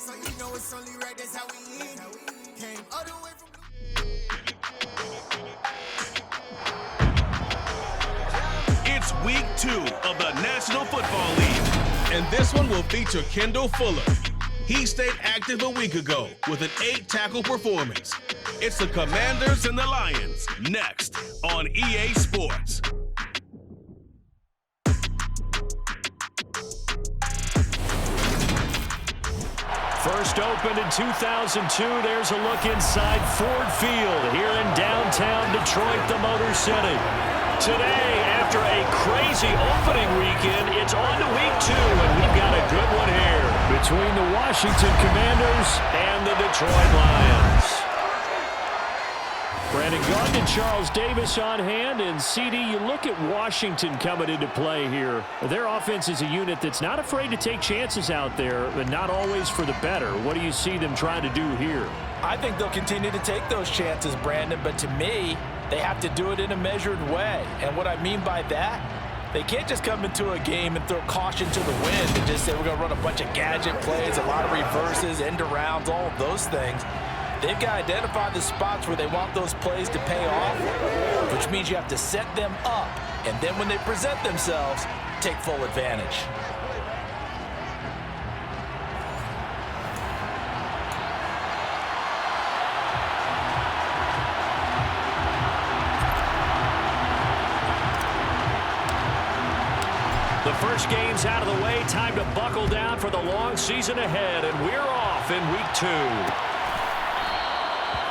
So you know it's only right, that's how we end it. Came all the way from It's week 2 of the National Football League, and this one will feature Kendall Fuller. He stayed active a week ago with an 8-tackle performance. It's the Commanders and the Lions, next on EA Sports. First opened in 2002, there's a look inside Ford Field here in downtown Detroit, the Motor City. Today, after a crazy opening weekend, it's on to week 2, and we've got a good one here between the Washington Commanders and the Detroit Lions. Brandon Gaudin and Charles Davis on hand, and CD, you look at Washington coming into play here. Their offense is a unit that's not afraid to take chances out there, but not always for the better. What do you see them trying to do here? I think they'll continue to take those chances, Brandon, but to me, they have to do it in a measured way. And what I mean by that, they can't just come into a game and throw caution to the wind and just say we're going to run a bunch of gadget plays, a lot of reverses, end arounds, all of those things. They've got to identify the spots where they want those plays to pay off, which means you have to set them up, and then when they present themselves, take full advantage. The first game's out of the way. Time to buckle down for the long season ahead, and we're off in week 2.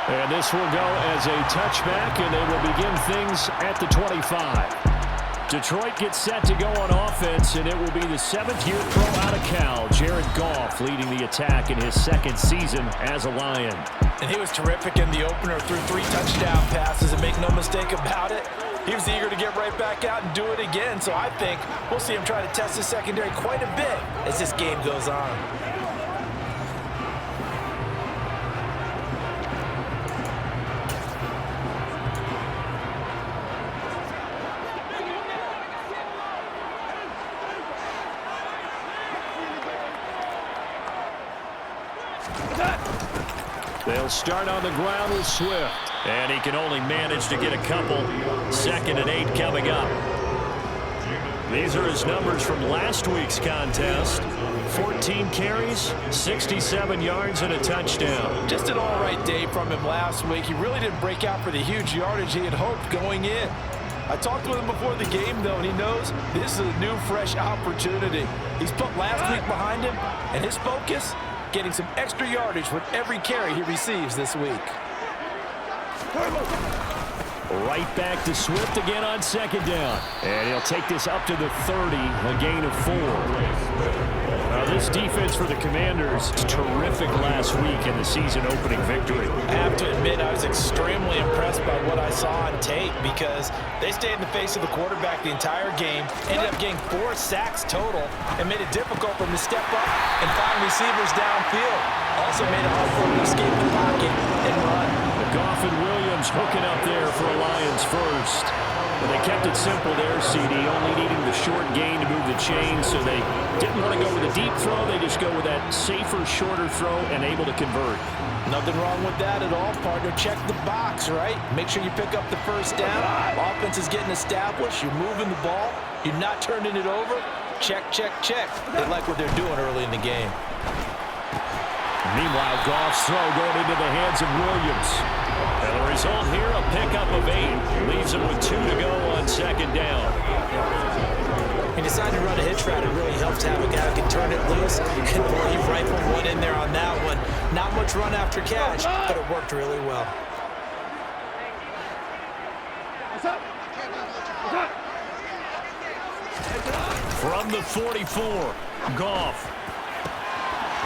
And this will go as a touchback, and they will begin things at the 25. Detroit gets set to go on offense, and it will be the 7th-year pro out of Cal, Jared Goff, leading the attack in his 2nd season as a Lion. And he was terrific in the opener, threw 3 touchdown passes, and make no mistake about it, he was eager to get right back out and do it again. So I think we'll see him try to test the secondary quite a bit as this game goes on. They'll start on the ground with Swift. And he can only manage to get a couple. 2nd and 8 coming up. These are his numbers from last week's contest. 14 carries, 67 yards, and a touchdown. Just an all-right day from him last week. He really didn't break out for the huge yardage he had hoped going in. I talked with him before the game, though, and he knows this is a new, fresh opportunity. He's put last week behind him, and his focus, getting some extra yardage with every carry he receives this week. Right back to Swift again on 2nd down. And he'll take this up to the 30, a gain of 4. Now this defense for the Commanders is terrific last week in the season-opening victory. I have to admit, I was extremely impressed by what I saw on tape because they stayed in the face of the quarterback the entire game, ended up getting 4 sacks total, and made it difficult for him to step up and find receivers downfield. Also made it hard for him to escape the pocket and run. Goff and Williams hooking up there for a Lions first. But they kept it simple there, CD, only needing the short gain to move the chain, so they didn't want to go with a deep throw. They just go with that safer, shorter throw and able to convert. Nothing wrong with that at all, partner. Check the box, right? Make sure you pick up the first down. Offense is getting established. You're moving the ball. You're not turning it over. Check, check, check. They like what they're doing early in the game. Meanwhile, Goff's throw going into the hands of Williams. And the result here, a pickup of 8. Leaves him with 2 to go on 2nd down. He decided to run a hitch route. It really helped to have a guy who can turn it loose. And boy, he rifled one in there on that one. Not much run after catch, but it worked really well. From the 44, Goff.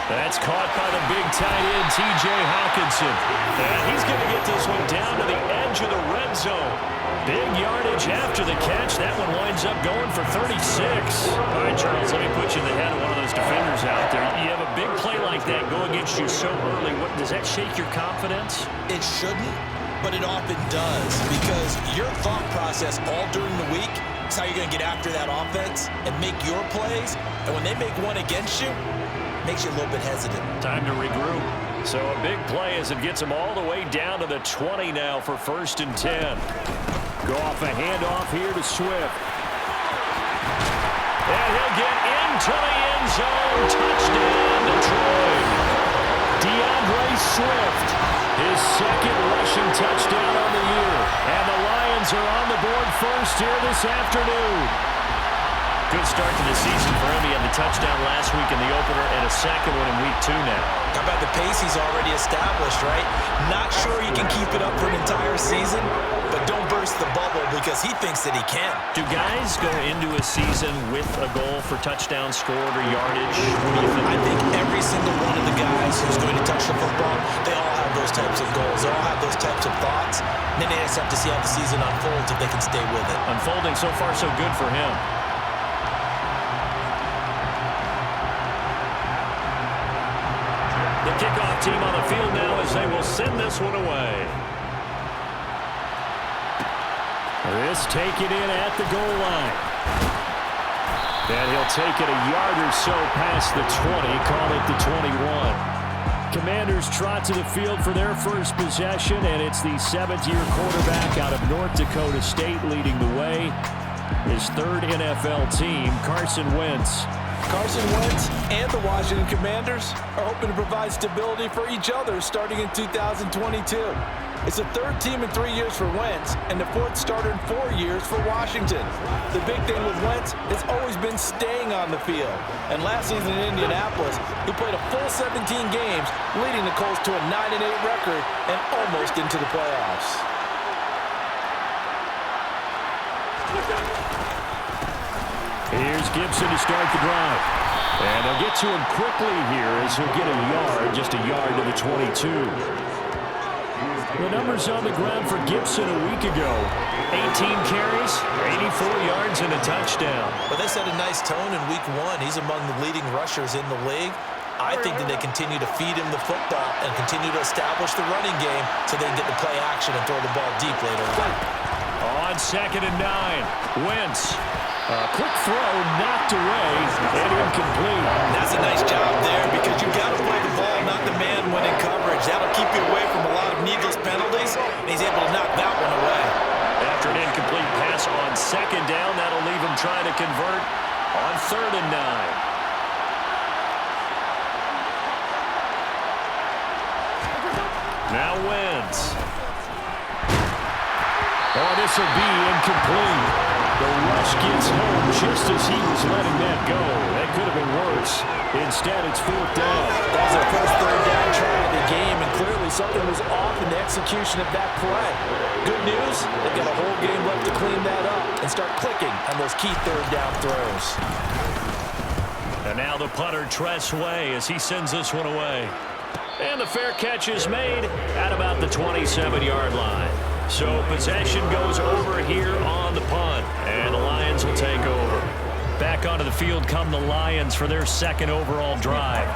That's caught by the big tight end, T.J. Hawkinson. And he's going to get this one down to the edge of the red zone. Big yardage after the catch. That one winds up going for 36. All right, Charles, let me put you in the head of one of those defenders out there. You have a big play like that go against you so early. Does that shake your confidence? It shouldn't, but it often does, because your thought process all during the week is how you're going to get after that offense and make your plays. And when they make one against you, makes you a little bit hesitant. Time to regroup. So a big play as it gets him all the way down to the 20 now for 1st and 10. Goff a handoff here to Swift. And he'll get into the end zone. Touchdown, Detroit. DeAndre Swift, his 2nd rushing touchdown on the year. And the Lions are on the board first here this afternoon. Good start to the season for him. He had the touchdown last week in the opener and a 2nd one in week 2 now. How about the pace he's already established, right? Not sure he can keep it up for an entire season, but don't burst the bubble because he thinks that he can. Do guys go into a season with a goal for touchdown scored or yardage? What do you think? I think every single one of the guys who's going to touch the football, they all have those types of goals. They all have those types of thoughts. And then they just have to see how the season unfolds if they can stay with it. Unfolding so far so good for him. The kickoff team on the field now as they will send this one away. This taken in at the goal line. And he'll take it a yard or so past the 20, call it the 21. Commanders trot to the field for their first possession, and it's the 7th-year quarterback out of North Dakota State leading the way. His 3rd NFL team, Carson Wentz. Carson Wentz and the Washington Commanders are hoping to provide stability for each other starting in 2022. It's the 3rd team in 3 years for Wentz and the 4th starter in 4 years for Washington. The big thing with Wentz has always been staying on the field. And last season in Indianapolis, he played a full 17 games, leading the Colts to a 9-8 record and almost into the playoffs. Here's Gibson to start the drive. And they'll get to him quickly here as he'll get a yard, just a yard to the 22. The numbers on the ground for Gibson a week ago. 18 carries, 84 yards, and a touchdown. But they set a nice tone in week 1. He's among the leading rushers in the league. I think that they continue to feed him the football and continue to establish the running game so they can get the play action and throw the ball deep later on. On 2nd and 9, Wentz. A quick throw knocked away and incomplete. That's a nice job there because you've got to play the ball, not the man when in coverage. That'll keep you away from a lot of needless penalties, and he's able to knock that one away. After an incomplete pass on 2nd down, that'll leave him trying to convert on 3rd and 9. Now Wentz. Oh, this will be incomplete. The rush gets home just as he was letting that go. That could have been worse. Instead, it's 4th down. That was their first 3rd down try of the game, and clearly something was off in the execution of that play. Good news, they've got a whole game left to clean that up and start clicking on those key 3rd down throws. And now the punter, Tress Way, as he sends this one away. And the fair catch is made at about the 27-yard line. So possession goes over here on the punt, and the Lions will take over. Back onto the field come the Lions for their 2nd overall drive.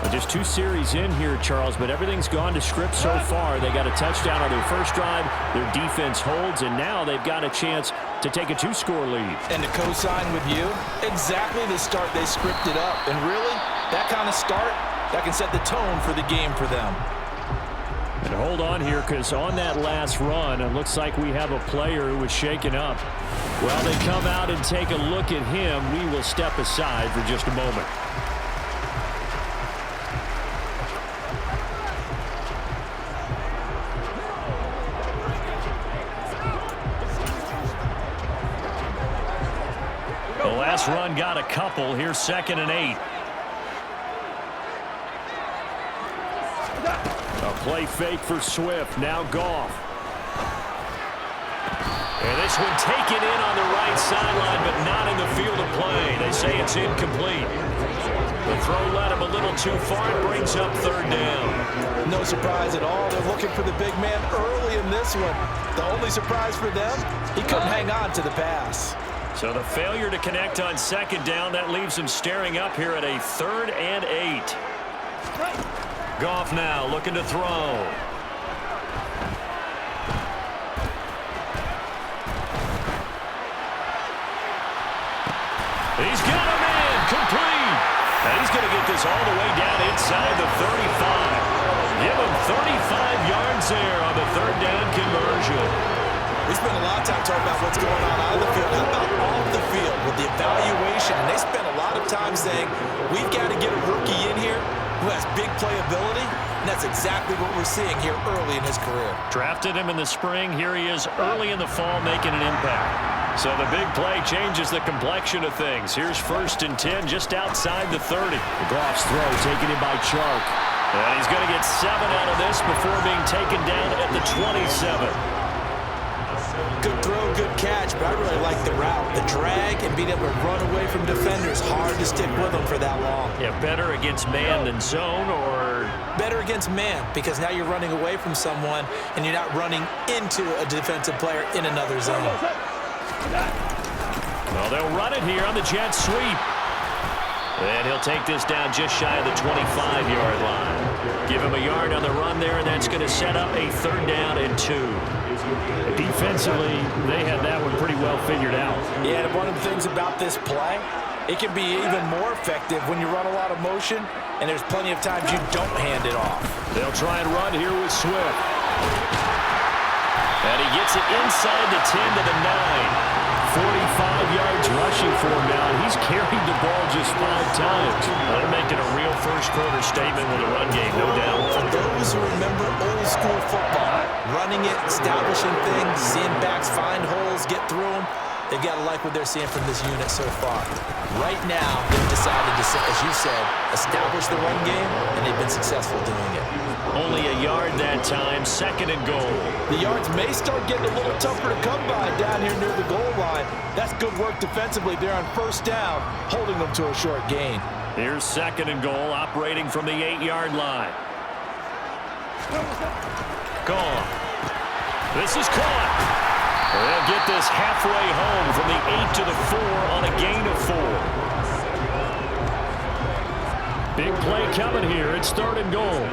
Well, just 2 series in here, Charles, but everything's gone to script so far. They got a touchdown on their first drive, their defense holds, and now they've got a chance to take a 2-score lead. And to co-sign with you, exactly the start they scripted up. And really, that kind of start, that can set the tone for the game for them. And hold on here, because on that last run, it looks like we have a player who was shaken up. Well, they come out and take a look at him. We will step aside for just a moment. The last run got a couple. Here's 2nd and 8. A play fake for Swift. Now Goff. And this one taken in on the right sideline, but not in the field of play. They say it's incomplete. The throw led him a little too far. It brings up 3rd down. No surprise at all. They're looking for the big man early in this one. The only surprise for them, he couldn't hang on to the pass. So the failure to connect on 2nd down, that leaves him staring up here at a 3rd and 8. Goff now looking to throw. He's got him in. Complete. this all the way down inside the 35. Give him 35 yards there on the third down conversion. We spent a lot of time talking about what's going on out of the field. How about off the field with the evaluation? And they spent a lot of time saying, we've got to get a rookie in here who has big playability. And that's exactly what we're seeing here early in his career. Drafted him in the spring. Here he is early in the fall making an impact. So the big play changes the complexion of things. Here's 1st and 10 just outside the 30. Goff's throw taken in by Chark. And he's going to get 7 out of this before being taken down at the 27. Good throw, good catch, but I really like the route. The drag and being able to run away from defenders. Hard to stick with them for that long. Yeah, better against man than zone, or? Better against man, because now you're running away from someone and you're not running into a defensive player in another zone. Well, they'll run it here on the jet sweep. And he'll take this down just shy of the 25-yard line. Give him a yard on the run there, and that's going to set up a 3rd down and 2. Defensively, they had that one pretty well figured out. Yeah, and one of the things about this play, it can be even more effective when you run a lot of motion, and there's plenty of times you don't hand it off. They'll try and run here with Swift. And he gets it inside the 10 to the 9. 45 yards rushing for him now. He's carried the ball just 5 times. They're making a real first-quarter statement with a run game, no doubt. For those who remember old-school football, running it, establishing things, seeing backs find holes, get through them, they've got to like what they're seeing from this unit so far. Right now, they've decided to, as you said, establish the run game, and they've been successful doing it. Only a yard that time, 2nd and goal. The yards may start getting a little tougher to come by down here near the goal line. That's good work defensively there on 1st down, holding them to a short gain. Here's 2nd and goal, operating from the 8-yard line. Gone. This is caught. They'll get this halfway home from the 8 to the 4 on a gain of 4. Big play coming here. It's 3rd and goal.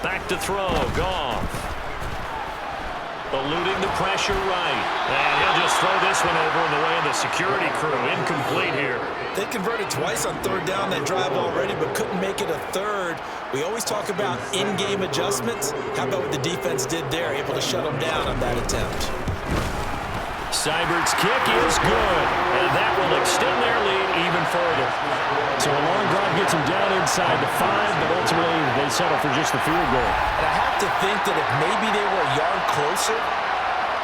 Back to throw. Goff. Eluding the pressure right. And he'll just throw this one over in the way of the security crew. Incomplete here. They converted twice on 3rd down that drive already, but couldn't make it a 3rd. We always talk about in-game adjustments. How about what the defense did there, able to shut them down on that attempt. Seibert's kick is good, and that will extend their lead even further. So a long drive gets them down inside the 5, but ultimately they settle for just the field goal. And I have to think that if maybe they were a yard closer,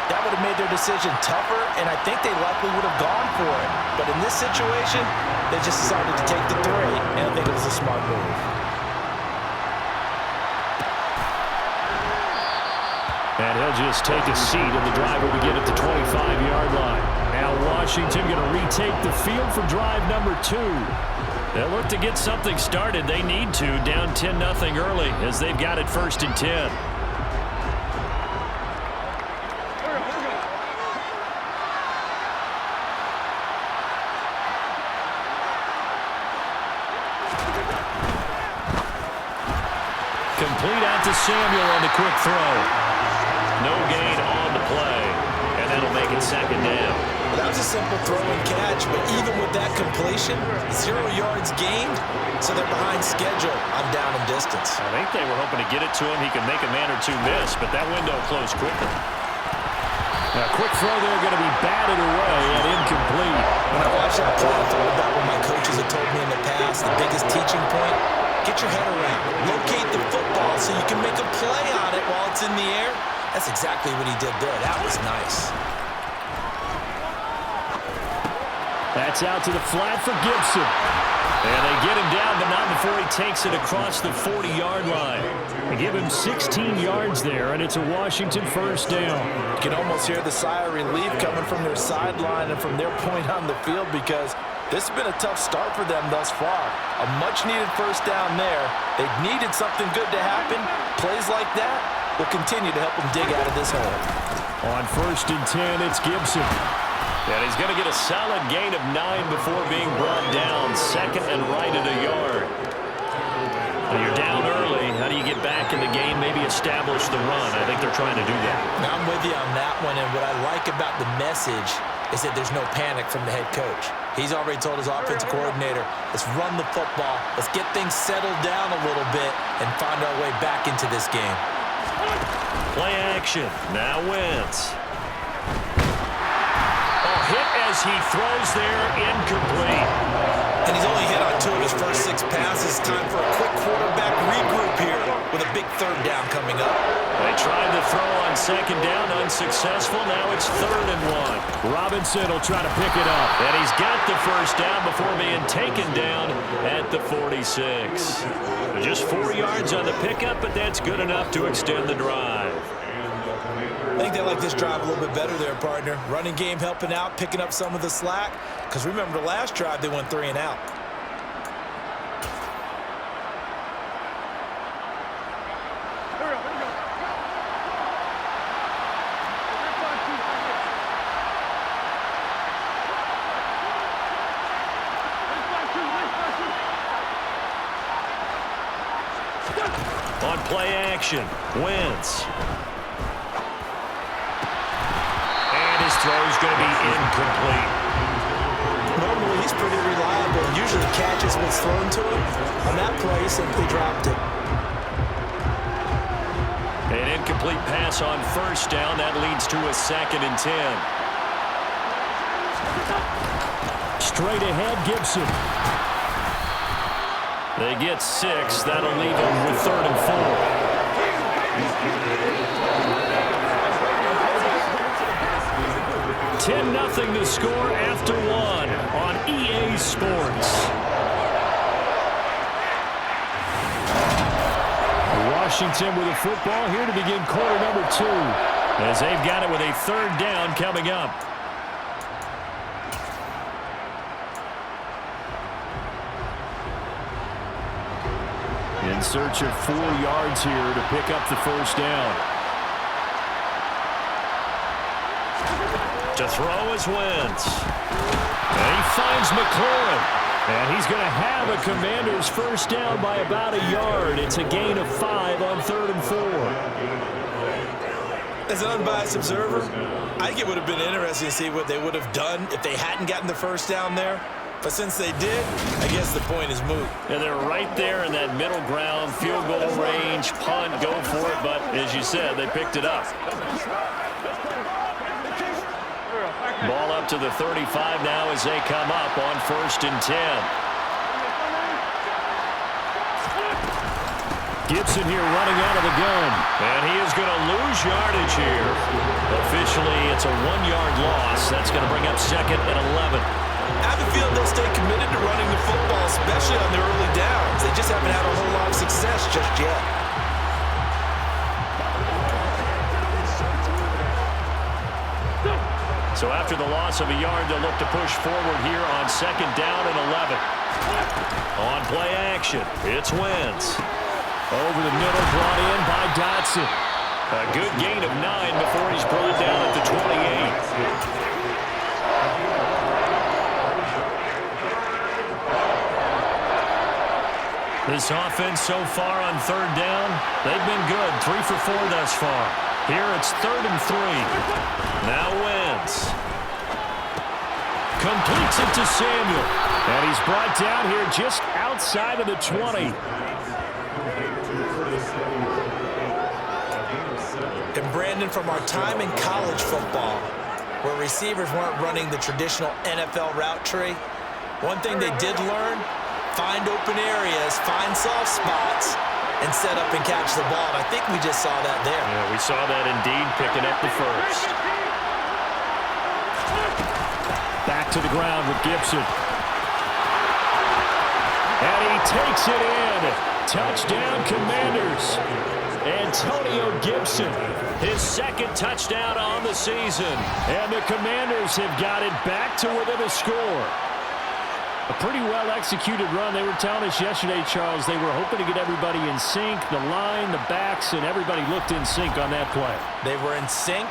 that would have made their decision tougher, and I think they likely would have gone for it. But in this situation, they just decided to take the 3, and I think it was a smart move. And he'll just take a seat, and the drive will begin at the 25-yard line. Now Washington going to retake the field for drive number 2. They'll look to get something started. They need to, down 10-0 early, as they've got it 1st and 10. Complete out to Samuel on the quick throw. No gain on the play, and that'll make it 2nd down. Well, that was a simple throw and catch, but even with that completion, 0 yards gained, so they're behind schedule on down and distance. I think they were hoping to get it to him. He could make a man or two miss, but that window closed quickly. Now, quick throw there going to be batted away and incomplete. When I watched that play, I thought about what my coaches have told me in the past, the biggest teaching point, get your head around, locate the football so you can make a play on it while it's in the air. That's exactly what he did there. That was nice. That's out to the flat for Gibson. And they get him down, but not before he takes it across the 40-yard line. They give him 16 yards there, and it's a Washington 1st down. You can almost hear the sigh of relief coming from their sideline and from their point on the field, because this has been a tough start for them thus far. A much-needed 1st down there. They've needed something good to happen. Plays like that will continue to help them dig out of this hole. On 1st and 10, it's Gibson. And he's going to get a solid gain of 9 before being brought down. 2nd and right at a yard. When you're down early, how do you get back in the game, maybe establish the run? I think they're trying to do that. Now I'm with you on that one, and what I like about the message is that there's no panic from the head coach. He's already told his offensive coordinator, let's run the football, let's get things settled down a little bit and find our way back into this game. Play action. Now Wentz. Hit as he throws there, incomplete. And he's only hit on 2 of his first 6 passes. Time for a quick quarterback regroup here with a big 3rd down coming up. They tried to throw on 2nd down, unsuccessful. Now it's 3rd and 1. Robinson will try to pick it up. And he's got the 1st down before being taken down at the 46. Just 4 yards on the pickup, but that's good enough to extend the drive. I think they like this drive a little bit better there, partner. Running game helping out, picking up some of the slack. Because remember, the last drive, they went 3 and out. On play action, Wentz. His throw is going to be incomplete. Normally, he's pretty reliable and usually catches what's thrown to him. On that play, he simply dropped it. An incomplete pass on 1st down. That leads to a 2nd and 10. Straight ahead, Gibson. They get 6. That'll leave them with 3rd and 4. 10-0 to score after 1 on EA Sports. Washington with the football here to begin quarter number 2. As they've got it with a 3rd down coming up. In search of 4 yards here to pick up the 1st down. To throw is Wentz. And he finds McLaurin. And he's going to have a Commanders 1st down by about a yard. It's a gain of 5 on 3rd and 4. As an unbiased observer, I think it would have been interesting to see what they would have done if they hadn't gotten the 1st down there. But since they did, I guess the point is moot. And they're right there in that middle ground, field goal range, punt, go for it. But as you said, they picked it up. Ball up to the 35 now as they come up on 1st and 10. Gibson here running out of the gun. And he is going to lose yardage here. Officially, it's a 1-yard loss. That's going to bring up 2nd and 11. I have a feeling they'll stay committed to running the football, especially on their early downs. They just haven't had a whole lot of success just yet. So after the loss of a yard, they'll look to push forward here on 2nd down and 11. On play action, it's Wentz. Over the middle, brought in by Dotson. A good gain of 9 before he's brought down at the 28. This offense so far on 3rd down, they've been good. 3 for 4 thus far. Here it's 3rd and 3. Now Wentz. Completes it to Samuel. And he's brought down here just outside of the 20. And Brandon, from our time in college football, where receivers weren't running the traditional NFL route tree, one thing they did learn, find open areas, find soft spots, and set up and catch the ball. And I think we just saw that there. Yeah, we saw that indeed, picking up the 1st. Back to the ground with Gibson. And he takes it in. Touchdown, Commanders. Antonio Gibson, his 2nd touchdown on the season. And the Commanders have got it back to within a score. A pretty well-executed run. They were telling us yesterday, Charles, they were hoping to get everybody in sync, the line, the backs, and everybody looked in sync on that play. They were in sync,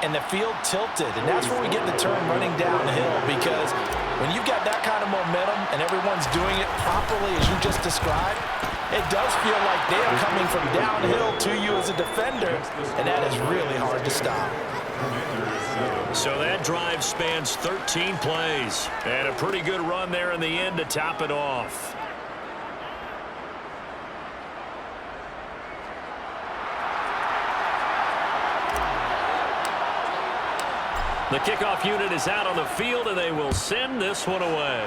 and the field tilted. And that's where we get the term running downhill, because when you've got that kind of momentum and everyone's doing it properly as you just described, it does feel like they are coming from downhill to you as a defender, and that is really hard to stop. So that drive spans 13 plays. And a pretty good run there in the end to top it off. The kickoff unit is out on the field, and they will send this one away.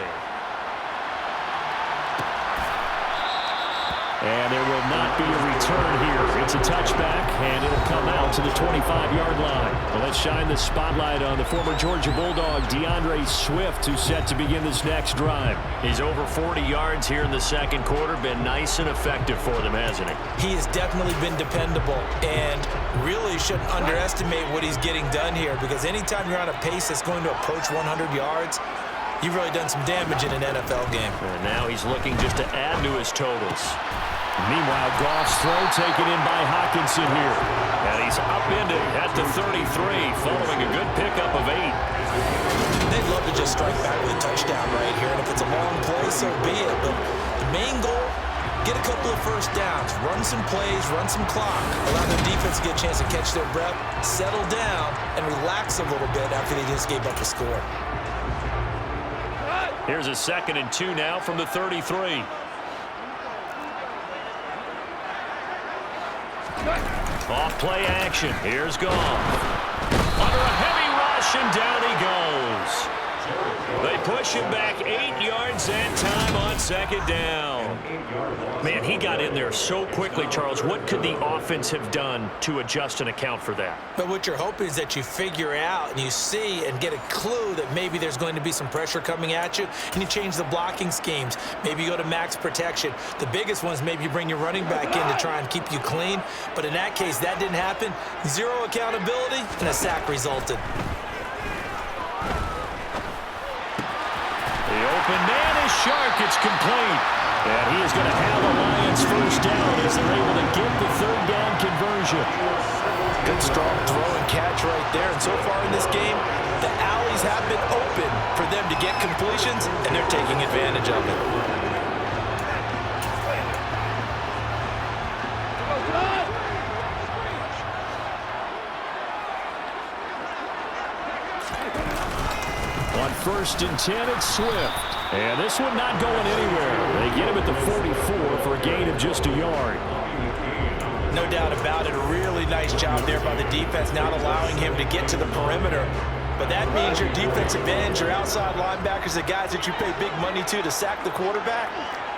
And there will not be a return here. It's a touchback, and it'll come out to the 25-yard line. Well, let's shine the spotlight on the former Georgia Bulldog, DeAndre Swift, who's set to begin this next drive. He's over 40 yards here in the second quarter. Been nice and effective for them, hasn't he? He has definitely been dependable, and really shouldn't underestimate what he's getting done here, because anytime you're on a pace that's going to approach 100 yards, you've really done some damage in an NFL game. And now he's looking just to add to his totals. Meanwhile, Goff's throw taken in by Hockenson here. And he's upended at the 33, following a good pickup of 8. They'd love to just strike back with a touchdown right here, and if it's a long play, so be it. But the main goal, get a couple of first downs, run some plays, run some clock, allow the defense to get a chance to catch their breath, settle down, and relax a little bit after they just gave up a score. Here's a 2nd and 2 now from the 33. Off play action. Here's Goff. Under a heavy rush, and down he goes. They push him back 8 yards that time on 2nd down. Man, he got in there so quickly, Charles. What could the offense have done to adjust and account for that? But what you're hoping is that you figure out and you see and get a clue that maybe there's going to be some pressure coming at you, and you change the blocking schemes. Maybe you go to max protection. The biggest one is maybe you bring your running back in to try and keep you clean. But in that case, that didn't happen. Zero accountability, and a sack resulted. The open man is sharp. It's complete. And he is going to have a Lions first down as they're able to get the 3rd down conversion. Good strong throw and catch right there. And so far in this game, the alleys have been open for them to get completions, and they're taking advantage of it. On 1st and 10, it's Swift. And this one not going anywhere. They get him at the 44 for a gain of just a yard. No doubt about it. A really nice job there by the defense, not allowing him to get to the perimeter. But that means your defensive ends, your outside linebackers, the guys that you pay big money to sack the quarterback,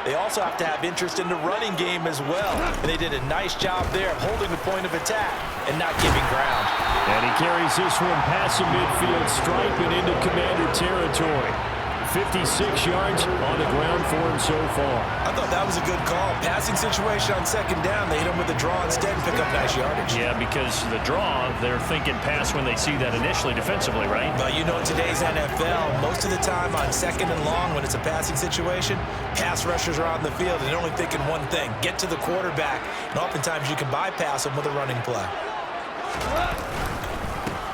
they also have to have interest in the running game as well. And they did a nice job there of holding the point of attack and not giving ground. And he carries this one past the midfield stripe and into Commander territory. 56 yards on the ground for him so far. I thought that was a good call. Passing situation on 2nd down. They hit him with a draw instead and pick up nice yardage. Yeah, because the draw, they're thinking pass when they see that initially defensively, right? But you know, in today's NFL, most of the time on 2nd and long, when it's a passing situation, pass rushers are out in the field and they're only thinking one thing, get to the quarterback. And oftentimes you can bypass them with a running play.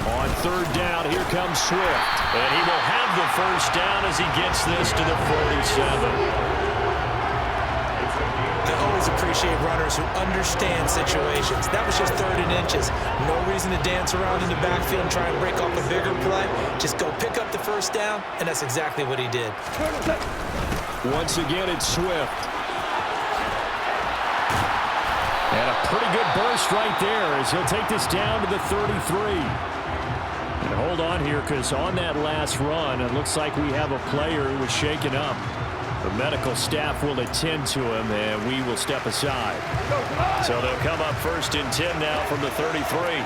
On 3rd down, here comes Swift. And he will have the first down as he gets this to the 47. I always appreciate runners who understand situations. That was just 3rd and inches. No reason to dance around in the backfield and try and break off a bigger play. Just go pick up the first down, and that's exactly what he did. Once again, it's Swift. And a pretty good burst right there as he'll take this down to the 33. And hold on here, because on that last run, it looks like we have a player who was shaken up. The medical staff will attend to him, and we will step aside. So they'll come up 1st and 10 now from the 33.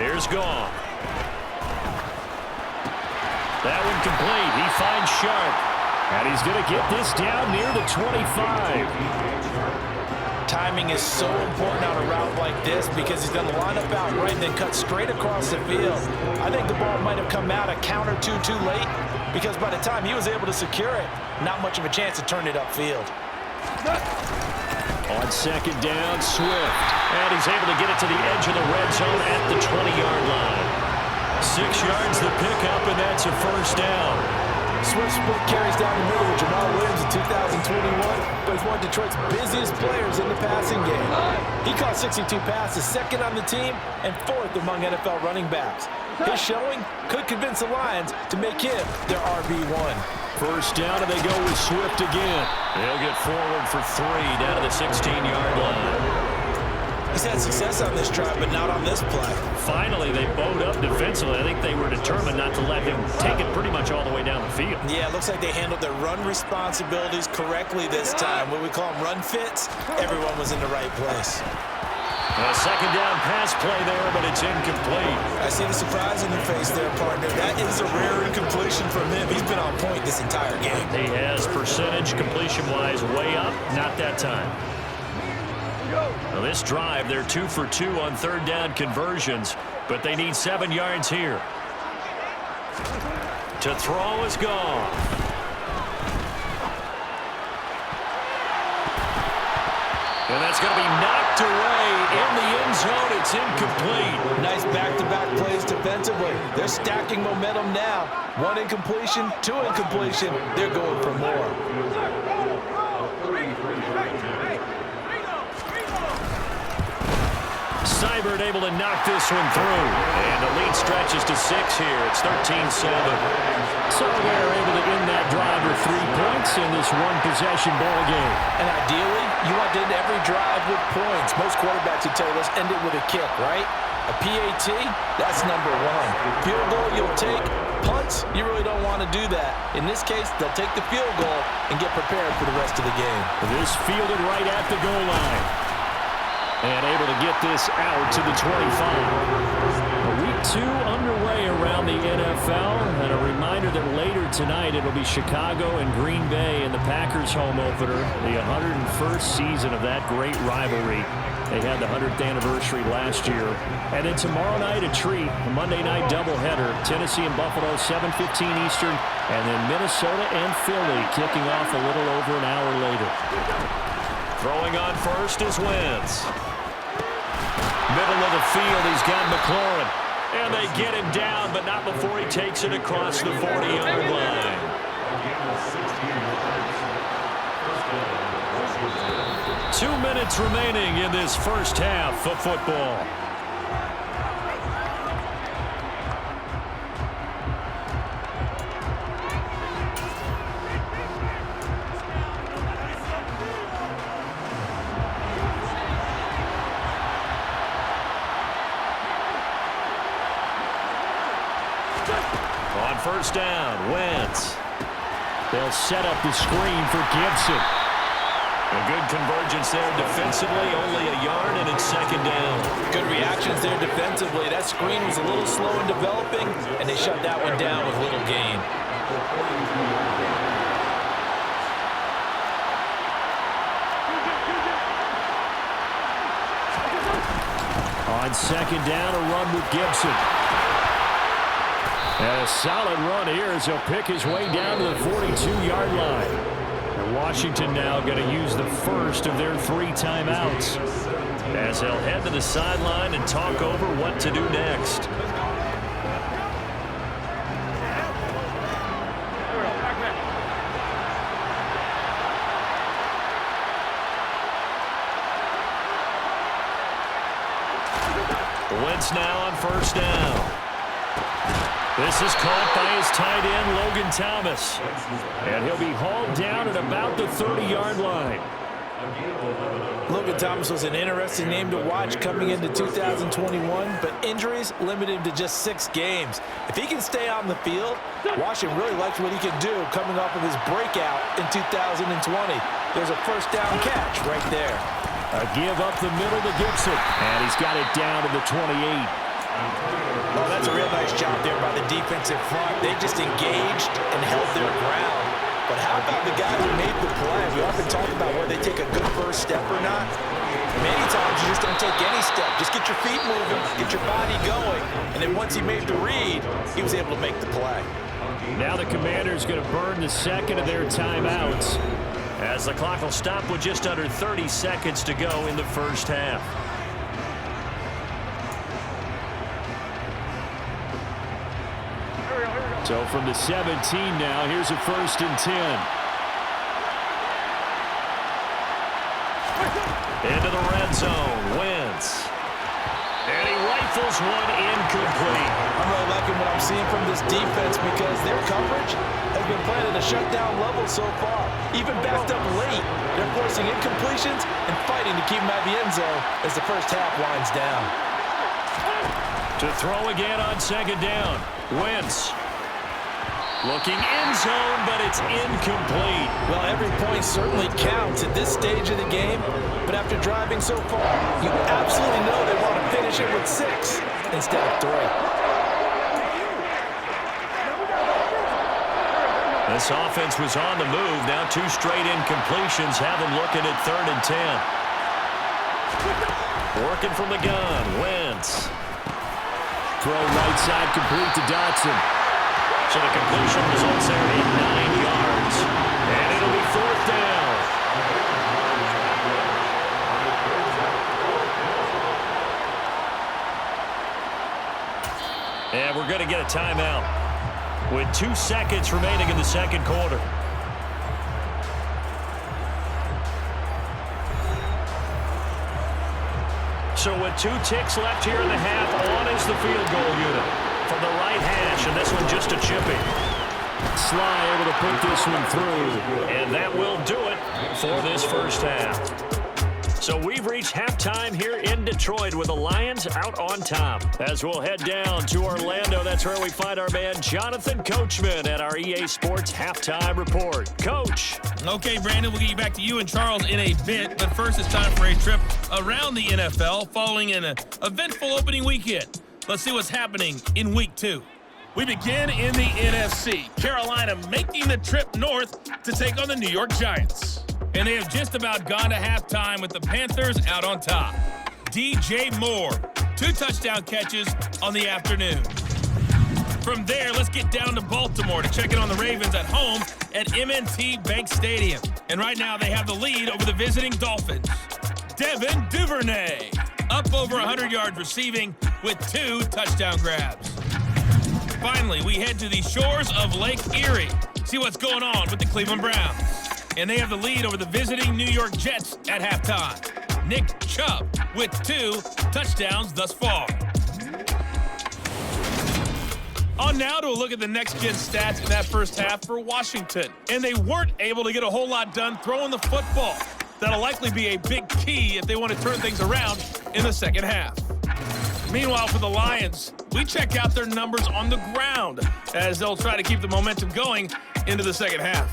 Here's Goff. That one complete. He finds Sharp. And he's going to get this down near the 25. Timing is so important on a route like this because he's going to line up out right and then cut straight across the field. I think the ball might have come out a count or two too late because by the time he was able to secure it, not much of a chance to turn it upfield. On 2nd down, Swift. And he's able to get it to the edge of the red zone at the 20-yard line. 6 yards the pickup, and that's a first down. Swift split carries down the middle with Jamal Williams in 2021, but he's one of Detroit's busiest players in the passing game. He caught 62 passes, second on the team, and fourth among NFL running backs. His showing could convince the Lions to make him their RB1. First down, and they go with Swift again. They'll get forward for 3 down to the 16-yard line. He's had success on this drive, but not on this play. Finally, they bowed up defensively. I think they were determined not to let him take it pretty much all the way down the field. Yeah, it looks like they handled their run responsibilities correctly this time. What we call them run fits, everyone was in the right place. A second down pass play there, but it's incomplete. I see the surprise in your face there, partner. That is a rare incompletion from him. He's been on point this entire game. He has percentage completion-wise way up, not that time. Now this drive, they're 2 for 2 on third down conversions, but they need 7 yards here. To throw is gone. And that's going to be knocked away in the end zone. It's incomplete. Nice back-to-back plays defensively. They're stacking momentum now. 1 incompletion, 2 incompletion. They're going for more. Seibert able to knock this one through. And the lead stretches to 6 here. It's 13-7. So they're able to end that drive with 3 points in this one-possession ball game. And ideally, you want to end every drive with points. Most quarterbacks would tell you, let's end it with a kick, right? A PAT, that's number 1. Field goal you'll take. Punts, you really don't want to do that. In this case, they'll take the field goal and get prepared for the rest of the game. This fielded right at the goal line. And able to get this out to the 25. Week 2 underway around the NFL. And a reminder that later tonight it'll be Chicago and Green Bay in the Packers home opener. The 101st season of that great rivalry. They had the 100th anniversary last year. And then tomorrow night a treat. A Monday night doubleheader. Tennessee and Buffalo 7:15 Eastern. And then Minnesota and Philly kicking off a little over an hour later. Throwing on first is Wentz. Middle of the field, he's got McLaurin. And they get him down, but not before he takes it across the 40-yard line. Two minutes remaining in this first half of football. On first down, Wentz. They'll set up the screen for Gibson. A good convergence there defensively, only a yard, and it's second down. Good reactions there defensively. That screen was a little slow in developing, and they shut that one down with little gain. On second down, a run with Gibson. And a solid run here as he'll pick his way down to the 42-yard line. And Washington now going to use the first of their 3 timeouts as they'll head to the sideline and talk over what to do next. Wentz now on first down. This is caught by his tight end, Logan Thomas. And he'll be hauled down at about the 30-yard line. Logan Thomas was an interesting name to watch coming into 2021, but injuries limited him to just 6 games. If he can stay on the field, Washington really likes what he can do coming off of his breakout in 2020. There's a first down catch right there. A give up the middle to Gibson. And he's got it down to the 28. Oh, that's a real nice job there by the defensive front. They just engaged and held their ground. But how about the guys who made the play? We often talk about whether they take a good first step or not. Many times you just don't take any step. Just get your feet moving, get your body going. And then once he made the read, he was able to make the play. Now the Commander's going to burn the second of their timeouts as the clock will stop with just under 30 seconds to go in the first half. So from the 17 now, here's a 1st and 10. Into the red zone, Wentz. And he rifles one incomplete. I'm really liking what I'm seeing from this defense because their coverage has been playing at a shutdown level so far. Even backed up late, they're forcing incompletions and fighting to keep them out of the end zone as the first half winds down. To throw again on 2nd down, Wentz. Looking end zone, but it's incomplete. Well, every point certainly counts at this stage of the game, but after driving so far, you absolutely know they want to finish it with 6 instead of 3. This offense was on the move. Now 2 straight incompletions have them looking at 3rd and 10. Working from the gun, Wentz. Throw right side complete to Dotson. So the completion results there in 9 yards. And it'll be 4th down. And we're going to get a timeout with 2 seconds remaining in the 2nd quarter. So with 2 ticks left here in the half, on is the field goal unit from the right hash, and this one just a chippy. Sly able to put this one through. And that will do it for this first half. So we've reached halftime here in Detroit with the Lions out on top. As we'll head down to Orlando, that's where we find our man Jonathan Coachman at our EA Sports Halftime Report. Coach. Okay, Brandon, we'll get you back to you and Charles in a bit, but first it's time for a trip around the NFL following an eventful opening weekend. Let's see what's happening in Week 2. We begin in the NFC. Carolina making the trip north to take on the New York Giants. And they have just about gone to halftime with the Panthers out on top. DJ Moore, 2 touchdown catches on the afternoon. From there, let's get down to Baltimore to check in on the Ravens at home at M&T Bank Stadium. And right now they have the lead over the visiting Dolphins. Devin Duvernay, up over 100 yards receiving with 2 touchdown grabs. Finally, we head to the shores of Lake Erie. See what's going on with the Cleveland Browns. And they have the lead over the visiting New York Jets at halftime. Nick Chubb with 2 touchdowns thus far. On now to a look at the next-gen stats in that first half for Washington. And they weren't able to get a whole lot done throwing the football. That'll likely be a big key if they want to turn things around in the second half. Meanwhile, for the Lions, we check out their numbers on the ground as they'll try to keep the momentum going into the second half.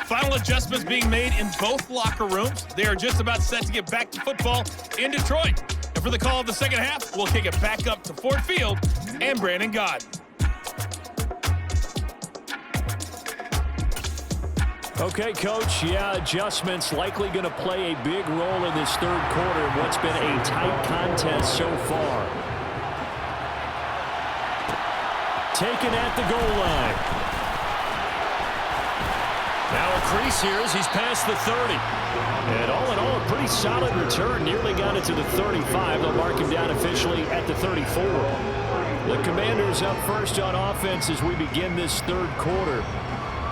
Final adjustments being made in both locker rooms. They are just about set to get back to football in Detroit. And for the call of the second half, we'll kick it back up to Ford Field and Brandon Godden. Okay, Coach, adjustments likely going to play a big role in this 3rd quarter in what's been a tight contest so far. Taken at the goal line. Now a crease here as he's past the 30. And all in all, a pretty solid return. Nearly got it to the 35. They'll mark him down officially at the 34. The Commanders up first on offense as we begin this 3rd quarter.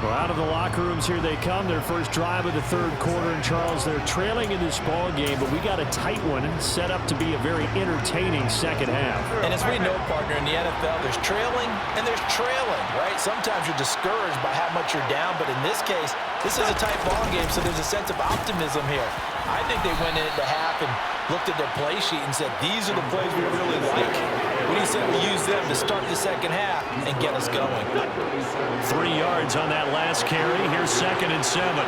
Well, out of the locker rooms here they come. Their first drive of the 3rd quarter. And, Charles, they're trailing in this ball game, but we got a tight one set up to be a very entertaining second half. And as we know, partner, in the NFL, there's trailing and there's trailing, right? Sometimes you're discouraged by how much you're down, but in this case, this is a tight ball game, so there's a sense of optimism here. I think they went into half and looked at their play sheet and said, these are the plays we really like. We said we use them to start the second half and get us going. 3 yards on that last carry. Here's 2nd and 7.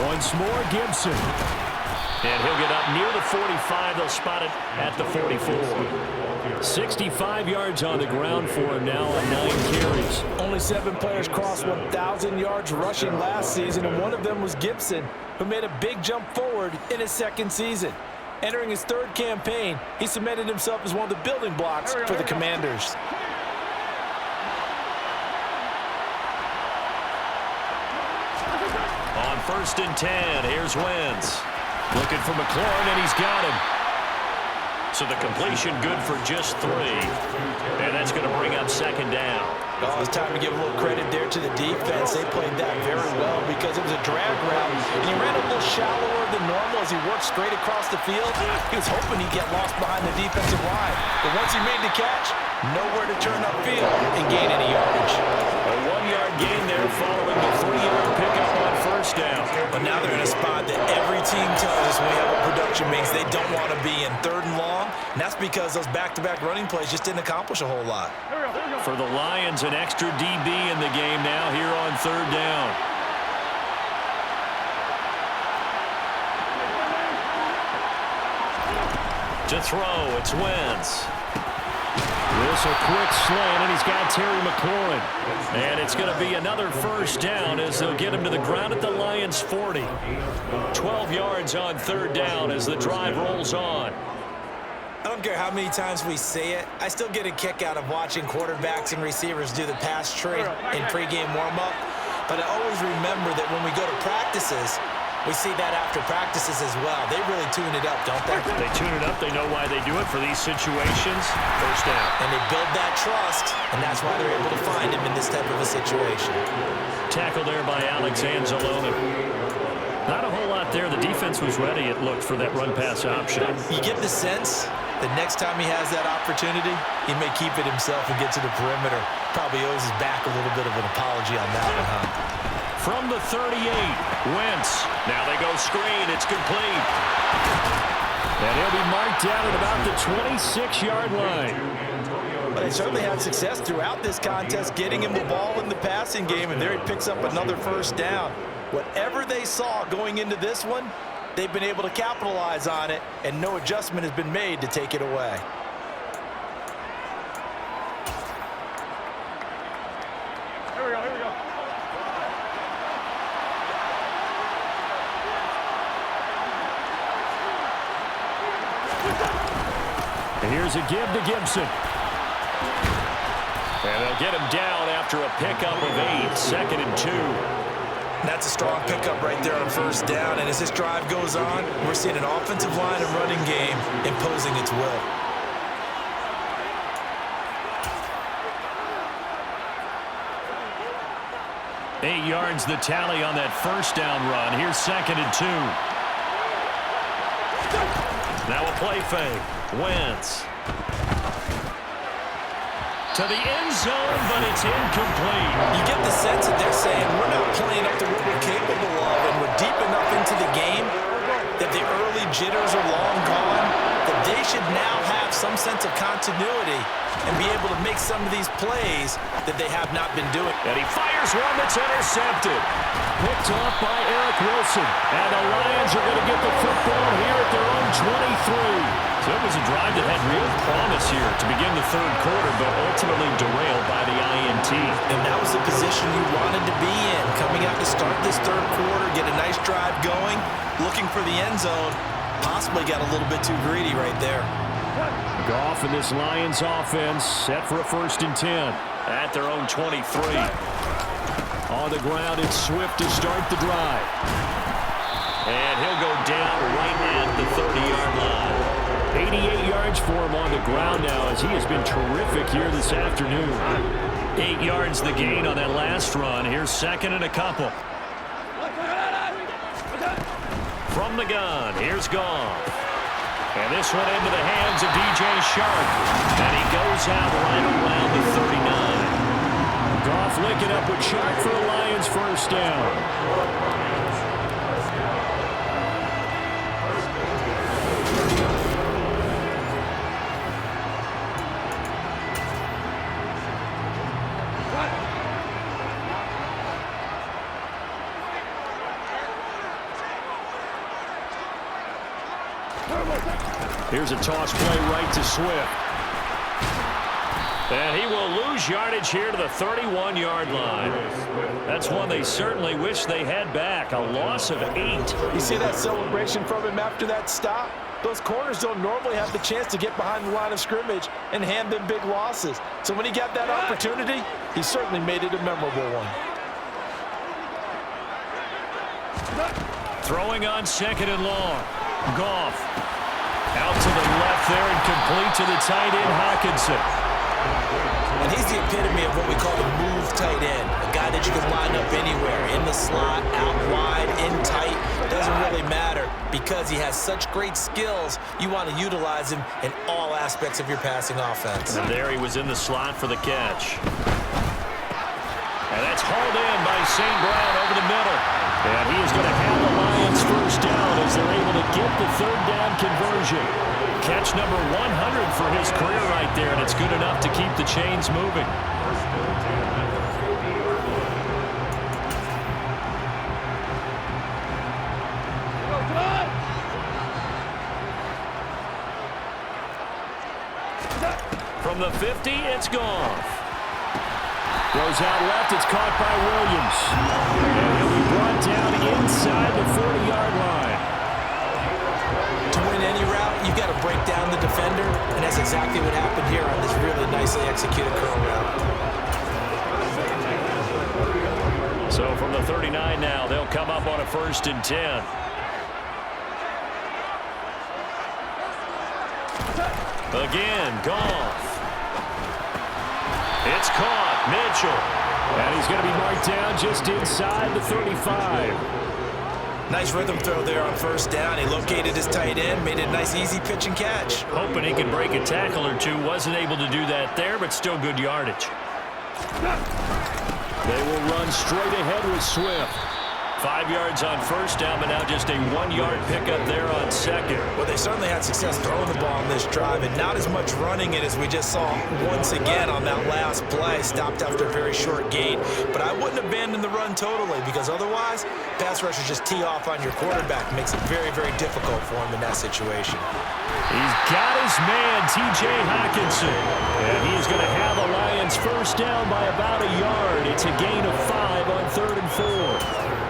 Once more, Gibson. And he'll get up near the 45. They'll spot it at the 44. 65 yards on the ground for him now on 9 carries. Only 7 players crossed 1,000 yards rushing last season, and one of them was Gibson, who made a big jump forward in his 2nd season. Entering his 3rd campaign, he cemented himself as one of the building blocks for the Commanders. On 1st and 10, here's Wentz. Looking for McLaurin, and he's got him. So the completion good for just 3. And that's going to bring up second down. Oh, it's time to give a little credit there to the defense. They played that very well because it was a drag route, and he ran a little shallower than normal as he worked straight across the field. He was hoping he'd get lost behind the defensive line. But once he made the catch, nowhere to turn upfield and gain any yardage. A 1-yard gain there following the 3-yard pickup on first down. But now they're in a spot that every team tells us when we have a production means they don't want to be in 3rd and long, and that's because those back-to-back running plays just didn't accomplish a whole lot. For the Lions, an extra DB in the game now here on 3rd down. To throw, it's Wentz. This a quick slant, and he's got Terry McLaurin. And it's going to be another first down as they'll get him to the ground at the Lions' 40. 12 yards on 3rd down as the drive rolls on. I don't care how many times we say it, I still get a kick out of watching quarterbacks and receivers do the pass tree in pregame warm-up. But I always remember that when we go to practices, we see that after practices as well. They really tune it up, don't they? They tune it up. They know why they do it for these situations. First down. And they build that trust, and that's why they're able to find him in this type of a situation. Tackle there by Alex Anzalone. Not a whole lot there. The defense was ready, it looked, for that run-pass option. You get the sense that next time he has that opportunity, he may keep it himself and get to the perimeter. Probably owes his back a little bit of an apology on that one, huh? From the 38, Wentz. Now they go screen. It's complete. And he'll be marked down at about the 26-yard line. But they certainly had success throughout this contest getting him the ball in the passing game, and there he picks up another first down. Whatever they saw going into this one, they've been able to capitalize on it, and no adjustment has been made to take it away. Here we go. And here's a give to Gibson. And they'll get him down after a pickup of 8, 2nd and 2. That's a strong pickup right there on first down, and as this drive goes on, we're seeing an offensive line and running game imposing its will. Eight yards the tally on that first down run. Here's 2nd and 2. Now a play fake. Wentz. To the end zone, but it's incomplete. You get the sense that they're saying we're not playing up to what we're capable of, and we're deep enough into the game that the early jitters are long gone, that they should now have some sense of continuity and be able to make some of these plays that they have not been doing. And he fires one that's intercepted. Picked off by Eric Wilson. And the Lions are going to get the football here at their own 23. So it was a drive that had real promise here to begin the 3rd quarter, but ultimately derailed by the INT. And that was the position you wanted to be in, coming out to start this 3rd quarter, get a nice drive going, looking for the end zone. Possibly got a little bit too greedy right there. Goff and this Lions offense set for a 1st and 10. At their own 23. On the ground, it's Swift to start the drive. And he'll go down right at the 30-yard line. 88 yards for him on the ground now as he has been terrific here this afternoon. 8 yards the gain on that last run. Here's 2nd and a couple. From the gun, here's Goff. And this one into the hands of DJ Shark. And he goes out right around the 39. Goff linking up with Shark for the Lions' first down. Here's a toss play right to Swift. And he will lose yardage here to the 31-yard line. That's one they certainly wish they had back. A loss of 8. You see that celebration from him after that stop? Those corners don't normally have the chance to get behind the line of scrimmage and hand them big losses. So when he got that opportunity, he certainly made it a memorable one. Throwing on 2nd and long. Goff. Out to the left there and complete to the tight end, Hockenson. And he's the epitome of what we call a move tight end. A guy that you can line up anywhere, in the slot, out wide, in tight. Doesn't really matter because he has such great skills. You want to utilize him in all aspects of your passing offense. And there he was in the slot for the catch. And that's hauled in by St. Brown over the middle. And he is going to have the Lions first down as they're able to get the third down conversion. Catch number 100 for his career right there, and it's good enough to keep the chains moving. From the 50, it's Goff. Goes out left, it's caught by Williams. And he'll be brought down inside the 40-yard line. To win any route, you've got to break down the defender, and that's exactly what happened here on this really nicely executed curl route. So from the 39 now, they'll come up on a 1st and 10. Again, Goff. It's caught. Mitchell. And he's going to be marked down just inside the 35. Nice rhythm throw there on 1st down. He located his tight end, made it a nice easy pitch and catch. Hoping he could break a tackle or two. Wasn't able to do that there, but still good yardage. They will run straight ahead with Swift. 5 yards on 1st down, but now just a 1-yard pickup there on 2nd. Well, they certainly had success throwing the ball on this drive, and not as much running it as we just saw once again on that last play. Stopped after a very short gain. But I wouldn't abandon the run totally, because otherwise, pass rushers just tee off on your quarterback. It makes it very, very difficult for him in that situation. He's got his man, T.J. Hockenson. And he is going to have the Lions first down by about a yard. It's a gain of 5 on 3rd and 4.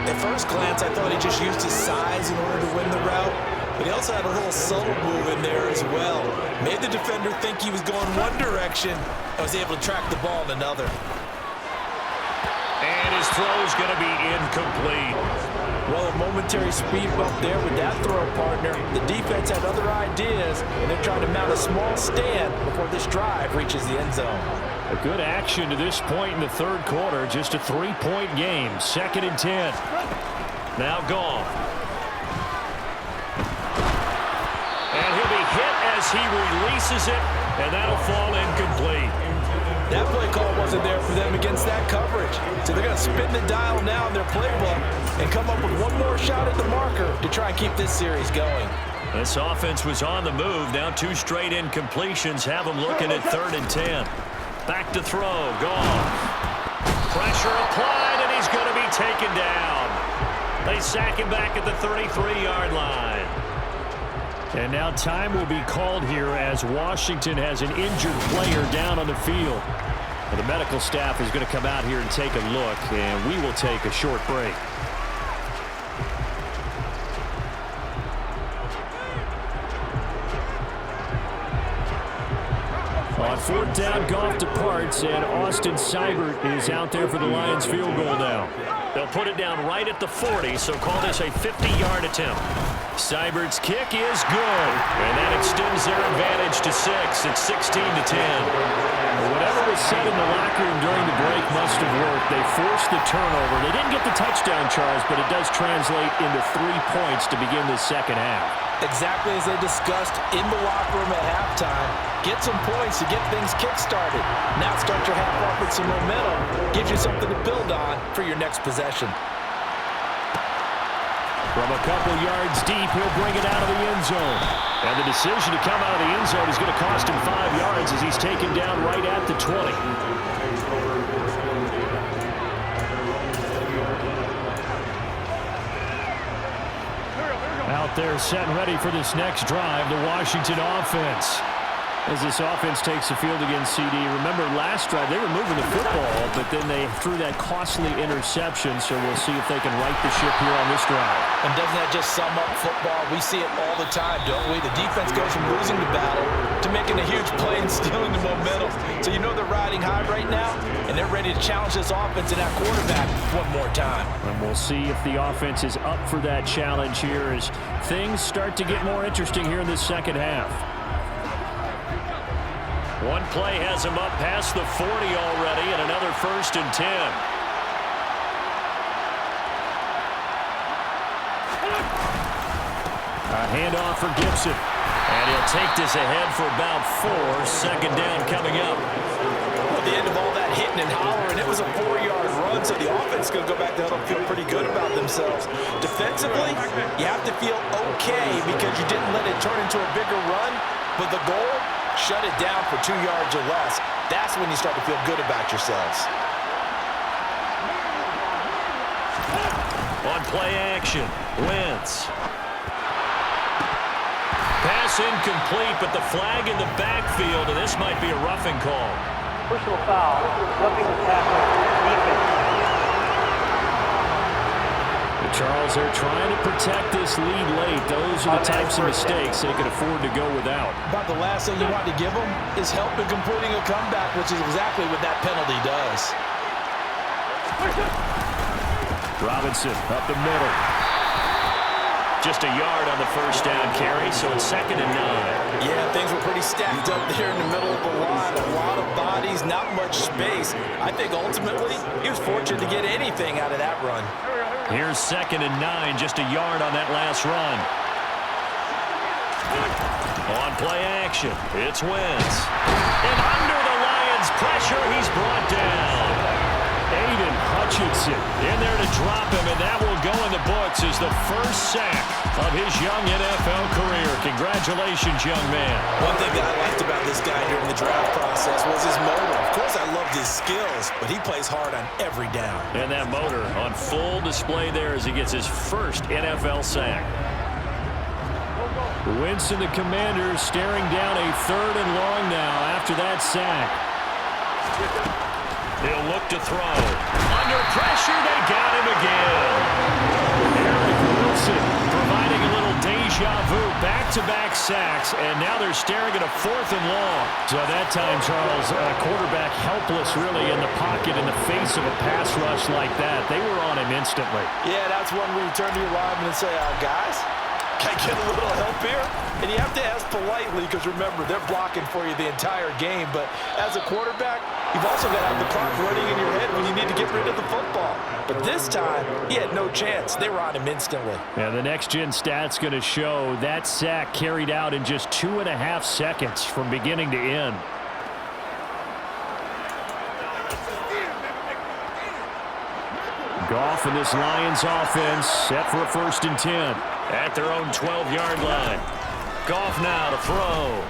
At first glance, I thought he just used his size in order to win the route, but he also had a little subtle move in there as well. Made the defender think he was going one direction and was able to track the ball in another. And his throw is going to be incomplete. Well, a momentary speed bump there with that throw, partner. The defense had other ideas, and they're trying to mount a small stand before this drive reaches the end zone. A good action to this point in the 3rd quarter. Just a 3-point game. 2nd and 10. Now Goff. And he'll be hit as he releases it, and that'll fall incomplete. That play call wasn't there for them against that coverage. So they're going to spin the dial now in their playbook and come up with one more shot at the marker to try and keep this series going. This offense was on the move. Now 2 straight incompletions have them looking at 3rd and 10. Back to throw. Goff. Pressure applied, and he's going to be taken down. They sack him back at the 33-yard line. And now time will be called here as Washington has an injured player down on the field. And the medical staff is going to come out here and take a look, and we will take a short break. On 4th down, Goff departs, and Austin Seibert is out there for the Lions field goal now. They'll put it down right at the 40, so call this a 50-yard attempt. Seibert's kick is good, and that extends their advantage to 6. It's 16-10. Whatever was said in the locker room during the break must have worked. They forced the turnover. They didn't get the touchdown, Charles, but it does translate into 3 points to begin the 2nd half. Exactly as they discussed in the locker room at halftime. Get some points to get things kick-started. Now start your half off with some momentum. Gives you something to build on for your next possession. From a couple yards deep, he'll bring it out of the end zone. And the decision to come out of the end zone is going to cost him 5 yards as he's taken down right at the 20. Out there set and ready for this next drive, the Washington offense. As this offense takes the field against CD, remember last drive they were moving the football, but then they threw that costly interception, so we'll see if they can right the ship here on this drive. And doesn't that just sum up football? We see it all the time, don't we? The defense goes from losing the battle to making a huge play and stealing the momentum. So you know they're riding high right now, and they're ready to challenge this offense and that quarterback one more time. And we'll see if the offense is up for that challenge here as things start to get more interesting here in this second half. One play has him up past the 40 already, and another 1st and 10. A handoff for Gibson. And he'll take this ahead for about 4. Second down coming up. At the end of all that hitting and hollering, it was a 4-yard run, so the offense is going to go back to huddle and feel pretty good about themselves. Defensively, you have to feel okay because you didn't let it turn into a bigger run, but the goal, shut it down for 2 yards or less. That's when you start to feel good about yourselves. On play action, Wentz. Pass incomplete, but the flag in the backfield, and this might be a roughing call. Personal foul, roughing the tackle, defense. Charles, they're trying to protect this lead late. Those are the types of mistakes they can afford to go without. About the last thing you want to give them is help in completing a comeback, which is exactly what that penalty does. Robinson up the middle. Just a yard on the first down carry, so it's 2nd and 9. Yeah, things were pretty stacked up there in the middle of the line. A lot of bodies, not much space. I think ultimately he was fortunate to get anything out of that run. Here's 2nd and 9, just a yard on that last run. On play action, it's Wentz. And under the Lions' pressure, he's brought down. Aiden Hutchinson in there to drop him, and that will go in the books as the first sack of his young NFL career. Congratulations, young man. One thing that I liked about this guy during the draft process was his motor. Of course, I loved his skills, but he plays hard on every down. And that motor on full display there as he gets his first NFL sack. Wentz and the Commanders staring down a 3rd and long now after that sack. He'll look to throw. Under pressure, they got him again. Eric Wilson providing a little deja vu, back-to-back sacks, and now they're staring at a 4th and long. So that time, Charles, quarterback helpless really in the pocket in the face of a pass rush like that. They were on him instantly. Yeah, that's one where you turn to your lineman and say, guys, can I get a little help here? And you have to ask politely because, remember, they're blocking for you the entire game. But as a quarterback, you've also got to have the clock running in your head when you need to get rid of the football. But this time, he had no chance. They were on him instantly. Yeah, the next-gen stats going to show that sack carried out in just 2.5 seconds from beginning to end. Goff and this Lions offense set for a 1st and 10. At their own 12-yard line. Goff now to throw.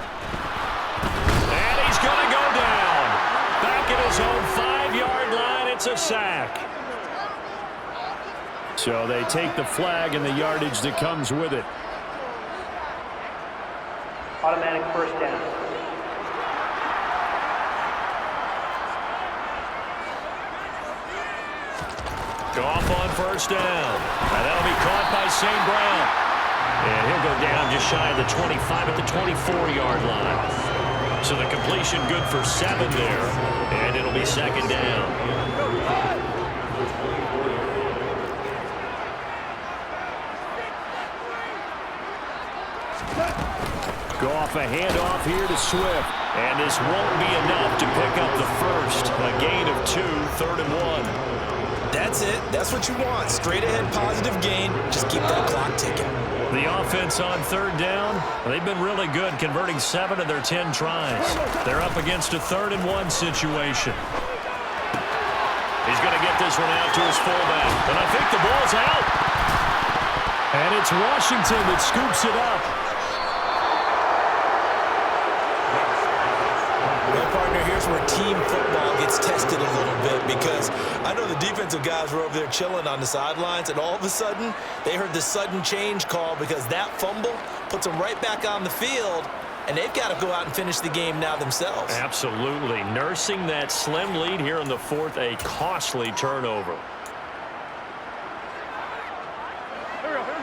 And he's going to go down. Back at his own 5-yard line, it's a sack. So they take the flag and the yardage that comes with it. Automatic 1st down. Goff on 1st down. And that'll be caught by St. Brown. And he'll go down just shy of the 25 at the 24-yard line. So the completion good for 7 there. And it'll be 2nd down. Goff a handoff here to Swift. And this won't be enough to pick up the first. A gain of 2, 3rd and 1. That's it. That's what you want. Straight ahead positive gain. Just keep that clock ticking. The offense on 3rd down, they've been really good, converting 7 of their 10 tries. They're up against a 3rd and 1 situation. He's going to get this one out to his fullback. And I think the ball's out. And it's Washington that scoops it up. Well, partner, here's where team football gets tested a little bit because I know the defensive guys were over there chilling on the sidelines, and all of a sudden, they heard the sudden change call because that fumble puts them right back on the field, and they've got to go out and finish the game now themselves. Absolutely. Nursing that slim lead here in the fourth, a costly turnover.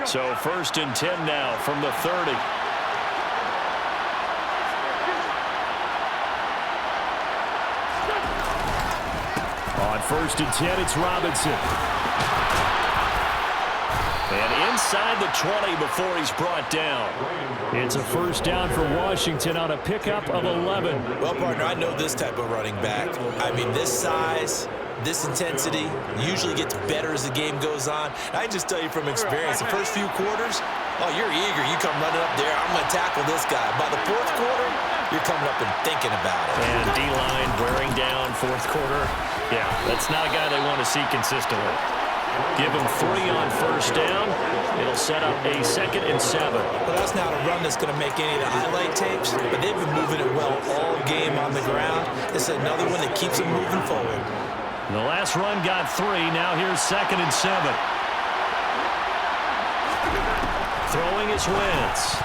So 1st and 10 now from the 30. On 1st and 10, it's Robinson. And inside the 20 before he's brought down. It's a 1st down for Washington on a pickup of 11. Well, partner, I know this type of running back. I mean, this size, this intensity usually gets better as the game goes on. I just tell you from experience, the first few quarters, oh, you're eager. You come running up there, I'm going to tackle this guy. By the 4th quarter, you're coming up and thinking about it. And D-line wearing down 4th quarter. Yeah, that's not a guy they want to see consistently. Give him 3 on 1st down. It'll set up a 2nd and 7. Well, that's not a run that's going to make any of the highlight tapes, but they've been moving it well all game on the ground. This is another one that keeps them moving forward. The last run got 3. Now here's 2nd and 7. Throwing his Wentz.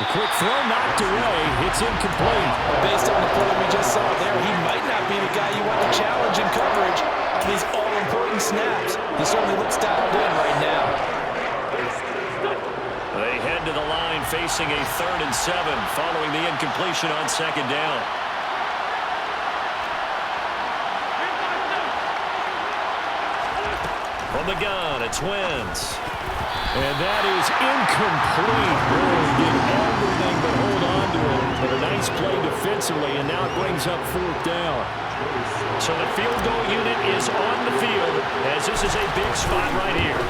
The quick throw knocked away. It's incomplete. Based on the play we just saw there, he might not be the guy you want to challenge in coverage on these all-important snaps. He certainly looks dialed in right now. They head to the line facing a 3rd and 7 following the incompletion on 2nd down. From the gun, it's Wentz. And that is incomplete. He did everything but hold on to it. But a nice play defensively, and now it brings up 4th down. So the field goal unit is on the field as this is a big spot right here.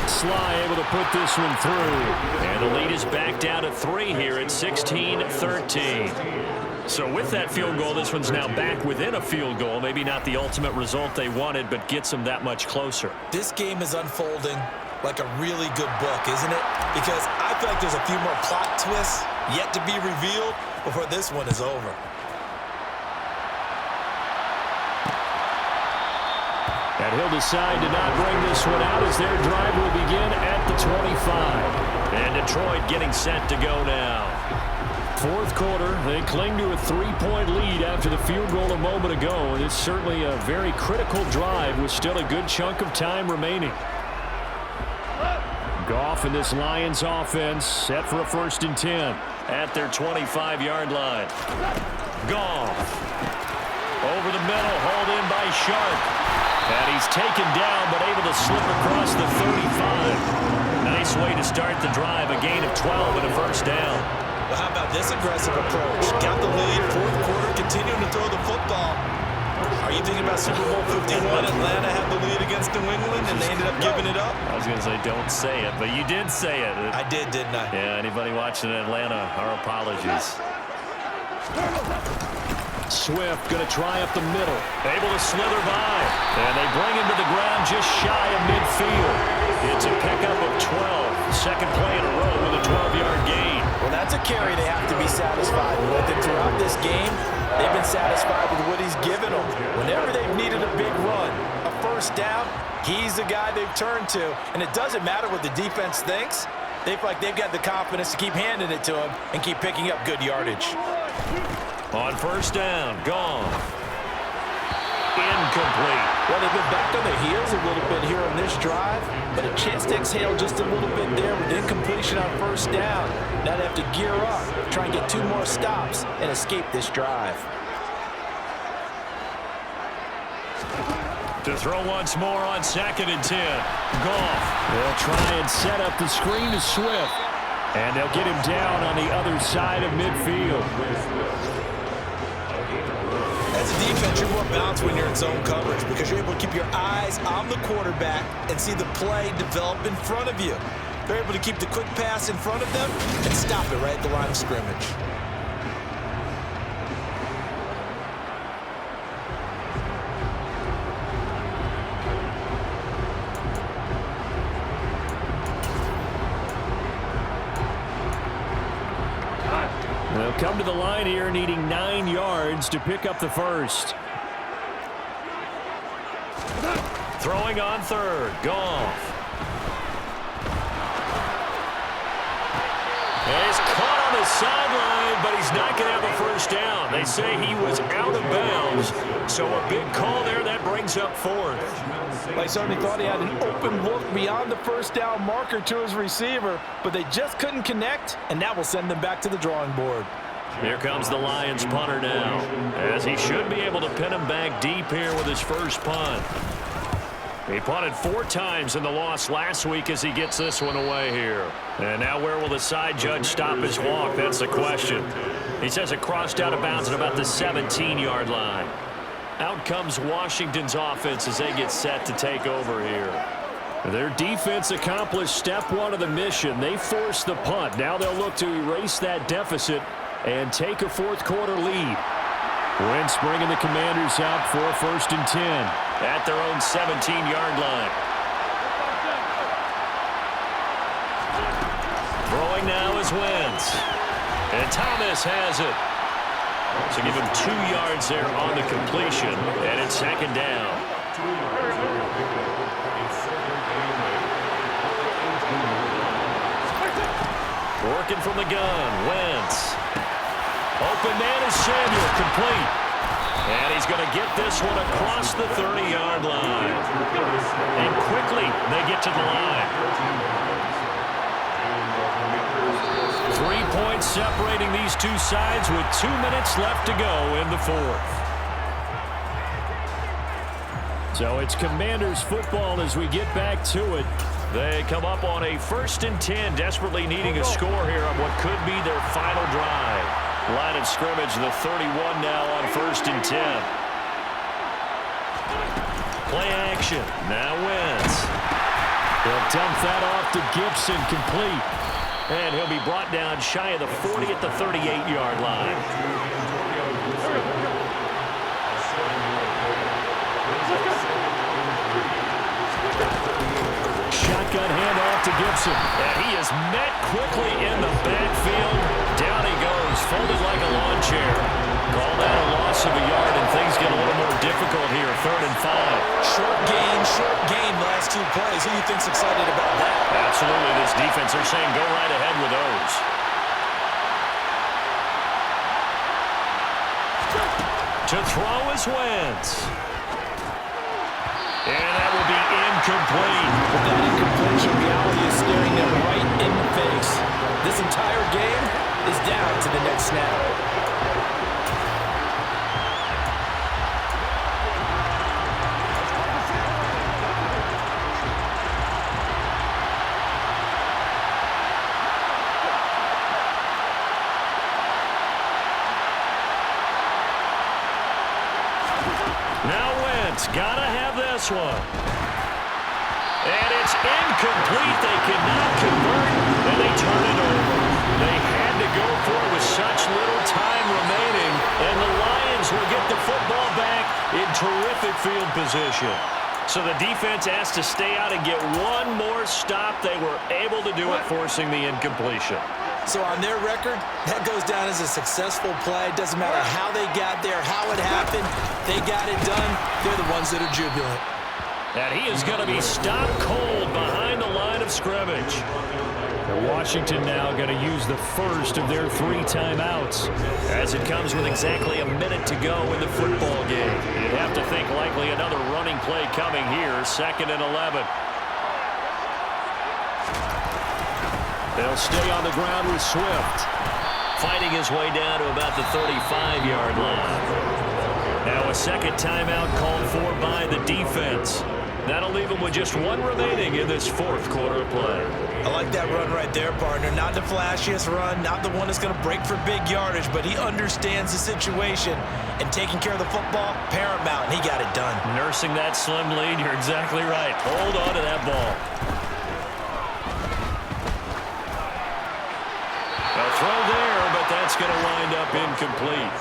Sly able to put this one through. And the lead is back down to 3 here at 16-13. So with that field goal, this one's now back within a field goal. Maybe not the ultimate result they wanted, but gets them that much closer. This game is unfolding like a really good book, isn't it? Because I feel like there's a few more plot twists yet to be revealed before this one is over. And he'll decide to not bring this one out as their drive will begin at the 25. And Detroit getting set to go now. 4th quarter, they cling to a 3-point lead after the field goal a moment ago, and it's certainly a very critical drive with still a good chunk of time remaining. Goff in this Lions offense set for a 1st and 10. At their 25-yard line. Goff. Over the middle, hauled in by Sharp. And he's taken down, but able to slip across the 35. Nice way to start the drive, a gain of 12 and a 1st down. Well, how about this aggressive approach? Got the lead, 4th quarter, continuing to throw the football. Are you thinking about Super Bowl 51? Atlanta had the lead against New England, and they ended up giving it up? I was going to say, don't say it, but you did say it. I did, didn't I? Yeah, anybody watching Atlanta, our apologies. Swift going to try up the middle. Able to slither by. And they bring him to the ground just shy of midfield. It's a pickup of 12. Second play in a row with a 12-yard gain. Well, that's a carry they have to be satisfied with. And throughout this game, they've been satisfied with what he's given them. Whenever they've needed a big run, a 1st down, he's the guy they've turned to. And it doesn't matter what the defense thinks. They feel like they've got the confidence to keep handing it to him and keep picking up good yardage. On 1st down, Goff. Incomplete. Well, they've been back on their heels a little bit here on this drive, but a chance to exhale just a little bit there with incompletion on 1st down. Now they have to gear up, try and get 2 more stops, and escape this drive. To throw once more on 2nd and 10. Goff. They'll try and set up the screen to Swift. And they'll get him down on the other side of midfield. As a defense, you're more balanced when you're in zone coverage because you're able to keep your eyes on the quarterback and see the play develop in front of you. They're able to keep the quick pass in front of them and stop it right at the line of scrimmage. They'll come to the line here needing 9 yards to pick up the 1st. Throwing on 3rd. Goff. He's caught on the the sideline, but he's not going to have a first down. They say he was out of bounds, so a big call there. That brings up fourth. They certainly thought he had an open look beyond the first down marker to his receiver, but they just couldn't connect, and that will send them back to the drawing board. Here comes the Lions punter now, as he should be able to pin him back deep here with his first punt. He punted 4 times in the loss last week as he gets this one away here. And now where will the side judge stop his walk? That's the question. He says it crossed out of bounds at about the 17-yard line. Out comes Washington's offense as they get set to take over here. Their defense accomplished step 1 of the mission. They forced the punt. Now they'll look to erase that deficit and take a fourth-quarter lead. Wentz bringing the Commanders out for 1st and 10 at their own 17-yard line. Throwing now is Wentz. And Thomas has it. So give him 2 yards there on the completion, and it's 2nd down. Working from the gun, Wentz. Open man is Samuel, complete. And he's going to get this one across the 30-yard line. And quickly, they get to the line. 3 points separating these two sides with 2 minutes left to go in the 4th. So it's Commanders football as we get back to it. They come up on a 1st and 10, desperately needing a score here on what could be their final drive. Line of scrimmage, the 31 now on 1st and 10. Play action. Now Wentz. He'll dump that off to Gibson, complete. And he'll be brought down shy of the 40 at the 38-yard line. Shotgun handoff to Gibson. And he is met quickly in the backfield. Down he goes, folded like a lawn chair. Call that a loss of a yard, and things get a little more difficult here. 3rd and 5. Short gain, last 2 plays. Who do you think's excited about that? Absolutely, this defense, they're saying go right ahead with those. To throw is Wentz. And that will be incomplete. But that incompletion reality is staring them right in the face. This entire game is down to the next snap. Now Wentz, gotta have this one. And it's incomplete. They cannot convert, and they turn it over. They had to go for it with such little time remaining, and the Lions will get the football back in terrific field position. So the defense has to stay out and get one more stop. They were able to do it, forcing the incompletion. So on their record, that goes down as a successful play. Doesn't matter how they got there, how it happened. They got it done. They're the ones that are jubilant. And he is going to be stopped cold behind the line of scrimmage. Washington now going to use the first of their 3 timeouts. As it comes with exactly a minute to go in the football game. You'd have to think likely another running play coming here. 2nd and 11. They'll stay on the ground with Swift. Fighting his way down to about the 35-yard line. Now a 2nd timeout called for by the defense. That'll leave him with just 1 remaining in this 4th quarter of play. I like that run right there, partner. Not the flashiest run, not the one that's going to break for big yardage, but he understands the situation, and taking care of the football, paramount, and he got it done. Nursing that slim lead, you're exactly right. Hold on to that ball. A throw there, but that's going to wind up incomplete.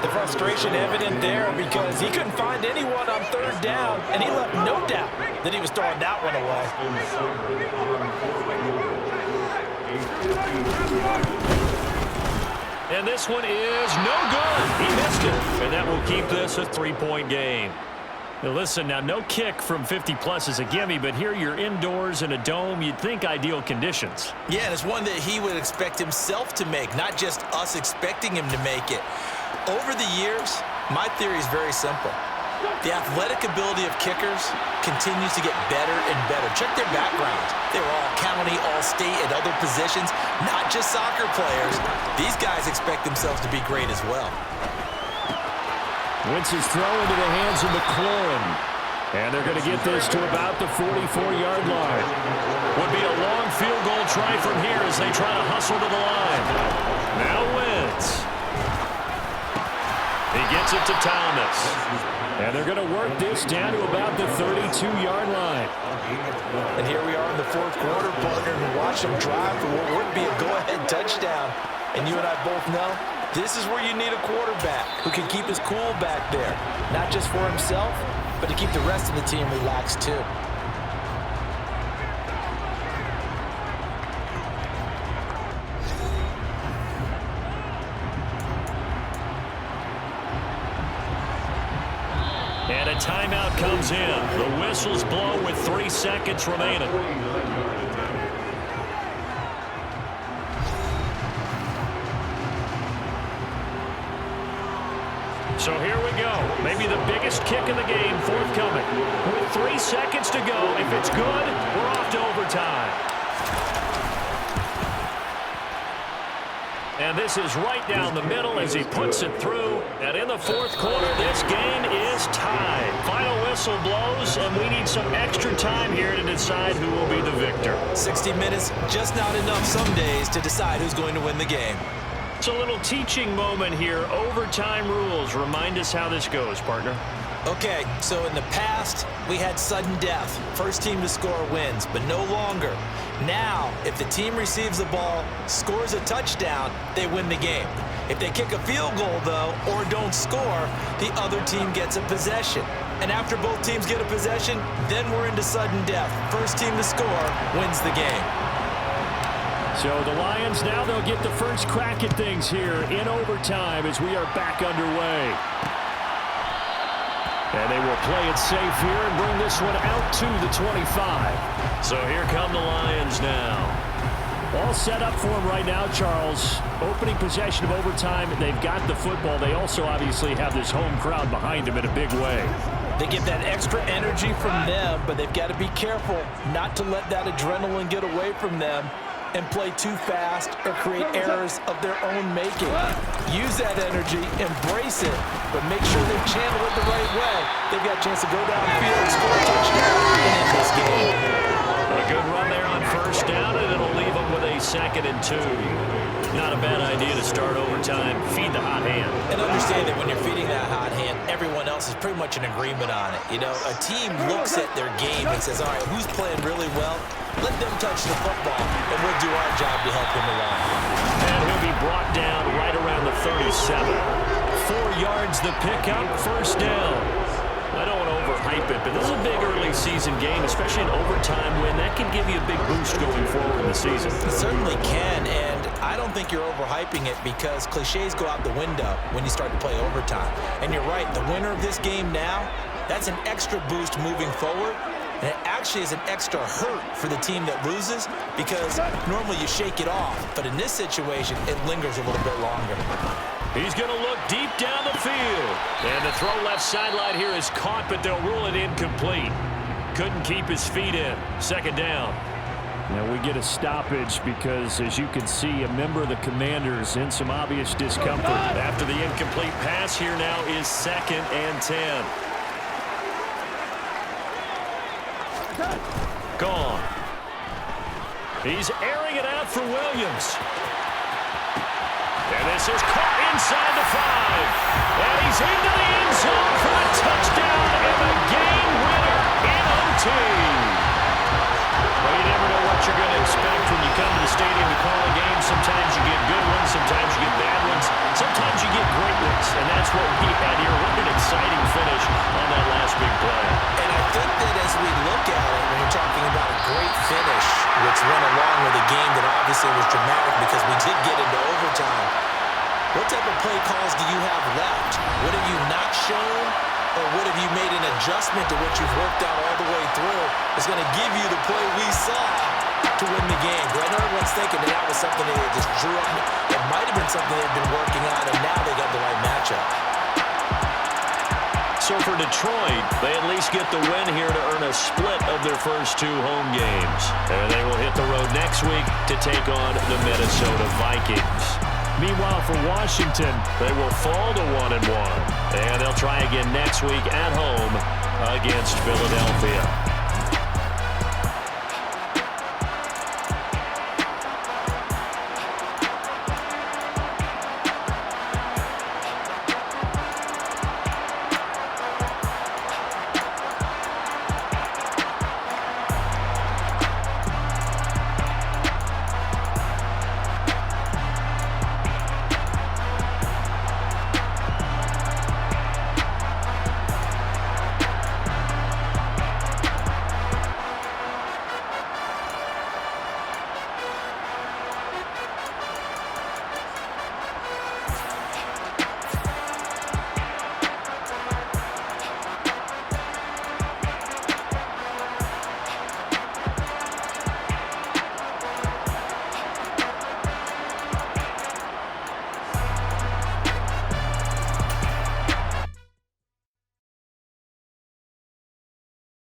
The frustration evident there because he couldn't find anyone on 3rd down, and he left no doubt that he was throwing that one away. And this one is no good. He missed it, and that will keep this a 3-point game. Now listen, now no kick from 50-plus is a gimme, but here you're indoors in a dome. You'd think ideal conditions. Yeah, and it's one that he would expect himself to make, not just us expecting him to make it. Over the years, my theory is very simple. The athletic ability of kickers continues to get better and better. Check their backgrounds. They were all county, all state, at other positions, not just soccer players. These guys expect themselves to be great as well. Wentz is throw into the hands of McLaurin. And they're going to get this to about the 44-yard line. Would be a long field goal try from here as they try to hustle to the line. Now Wentz. He gets it to Thomas. And they're going to work this down to about the 32-yard line. And here we are in the fourth quarter, partner, and watch them drive for what would be a go-ahead touchdown. And you and I both know this is where you need a quarterback who can keep his cool back there, not just for himself, but to keep the rest of the team relaxed too. And a timeout comes in. The whistles blow with 3 seconds remaining. So here we go. Maybe the biggest kick in the game forthcoming. With 3 seconds to go, if it's good, we're off to overtime. And this is right down the middle as he puts it through. And in the fourth quarter, this game is tied. Final whistle blows, and we need some extra time here to decide who will be the victor. 60 minutes, just not enough some days to decide who's going to win the game. It's a little teaching moment here. Overtime rules. Remind us how this goes, partner. Okay, so in the past, we had sudden death. First team to score wins, but no longer. Now, if the team receives the ball, scores a touchdown, they win the game. If they kick a field goal, though, or don't score, the other team gets a possession. And after both teams get a possession, then we're into sudden death. First team to score wins the game. So the Lions now, they'll get the first crack at things here in overtime as we are back underway. And they will play it safe here and bring this one out to the 25. So here come the Lions now. All set up for them right now, Charles. Opening possession of overtime. They've got the football. They also obviously have this home crowd behind them in a big way. They get that extra energy from them, but they've got to be careful not to let that adrenaline get away from them and play too fast or create errors of their own making. Use that energy, embrace it, but make sure they channel it the right way. They've got a chance to go downfield, score a touchdown, and end this game. A good run there on first down, and it'll leave them with a 2nd and 2. Not a bad idea to start overtime. Feed the hot hand. And understand that when you're feeding that hot hand, everyone else is pretty much in agreement on it. You know, a team looks at their game and says, all right, who's playing really well? Let them touch the football, and we'll do our job to help him along. And he'll be brought down right around the 37. 4 yards the pickup, first down. I don't want to overhype it, but this is a big early season game, especially an overtime win. That can give you a big boost going forward in the season. It certainly can, and I don't think you're overhyping it because cliches go out the window when you start to play overtime. And you're right, the winner of this game now, that's an extra boost moving forward. And it actually is an extra hurt for the team that loses because normally you shake it off. But in this situation, it lingers a little bit longer. He's going to look deep down the field. And the throw left sideline here is caught, but they'll rule it incomplete. Couldn't keep his feet in. 2nd down. Now we get a stoppage because, as you can see, a member of the Commanders in some obvious discomfort. After the incomplete pass, here now is 2nd and 10. Gone. He's airing it out for Williams. And this is caught inside the 5. And he's into the end zone for a touchdown and a game winner in OT. Well, you never know what you're going to expect when you come to the stadium to call a game. Sometimes you get good ones, sometimes you get bad ones, sometimes you get great ones. And that's what we had here. What an exciting finish on that last big play. And I think that as we look at it, when we're talking about a great finish, which went along with a game that obviously was dramatic because we did get into overtime, what type of play calls do you have left? What have you not shown? Or what have you made an adjustment to what you've worked out all the way through is going to give you the play we saw to win the game. But I know everyone's thinking that was something they just drew up. It might have been something they've been working on, and now they got the right matchup. So for Detroit, they at least get the win here to earn a split of their first 2 home games. And they will hit the road next week to take on the Minnesota Vikings. Meanwhile, for Washington, they will fall to 1-1. And they'll try again next week at home against Philadelphia.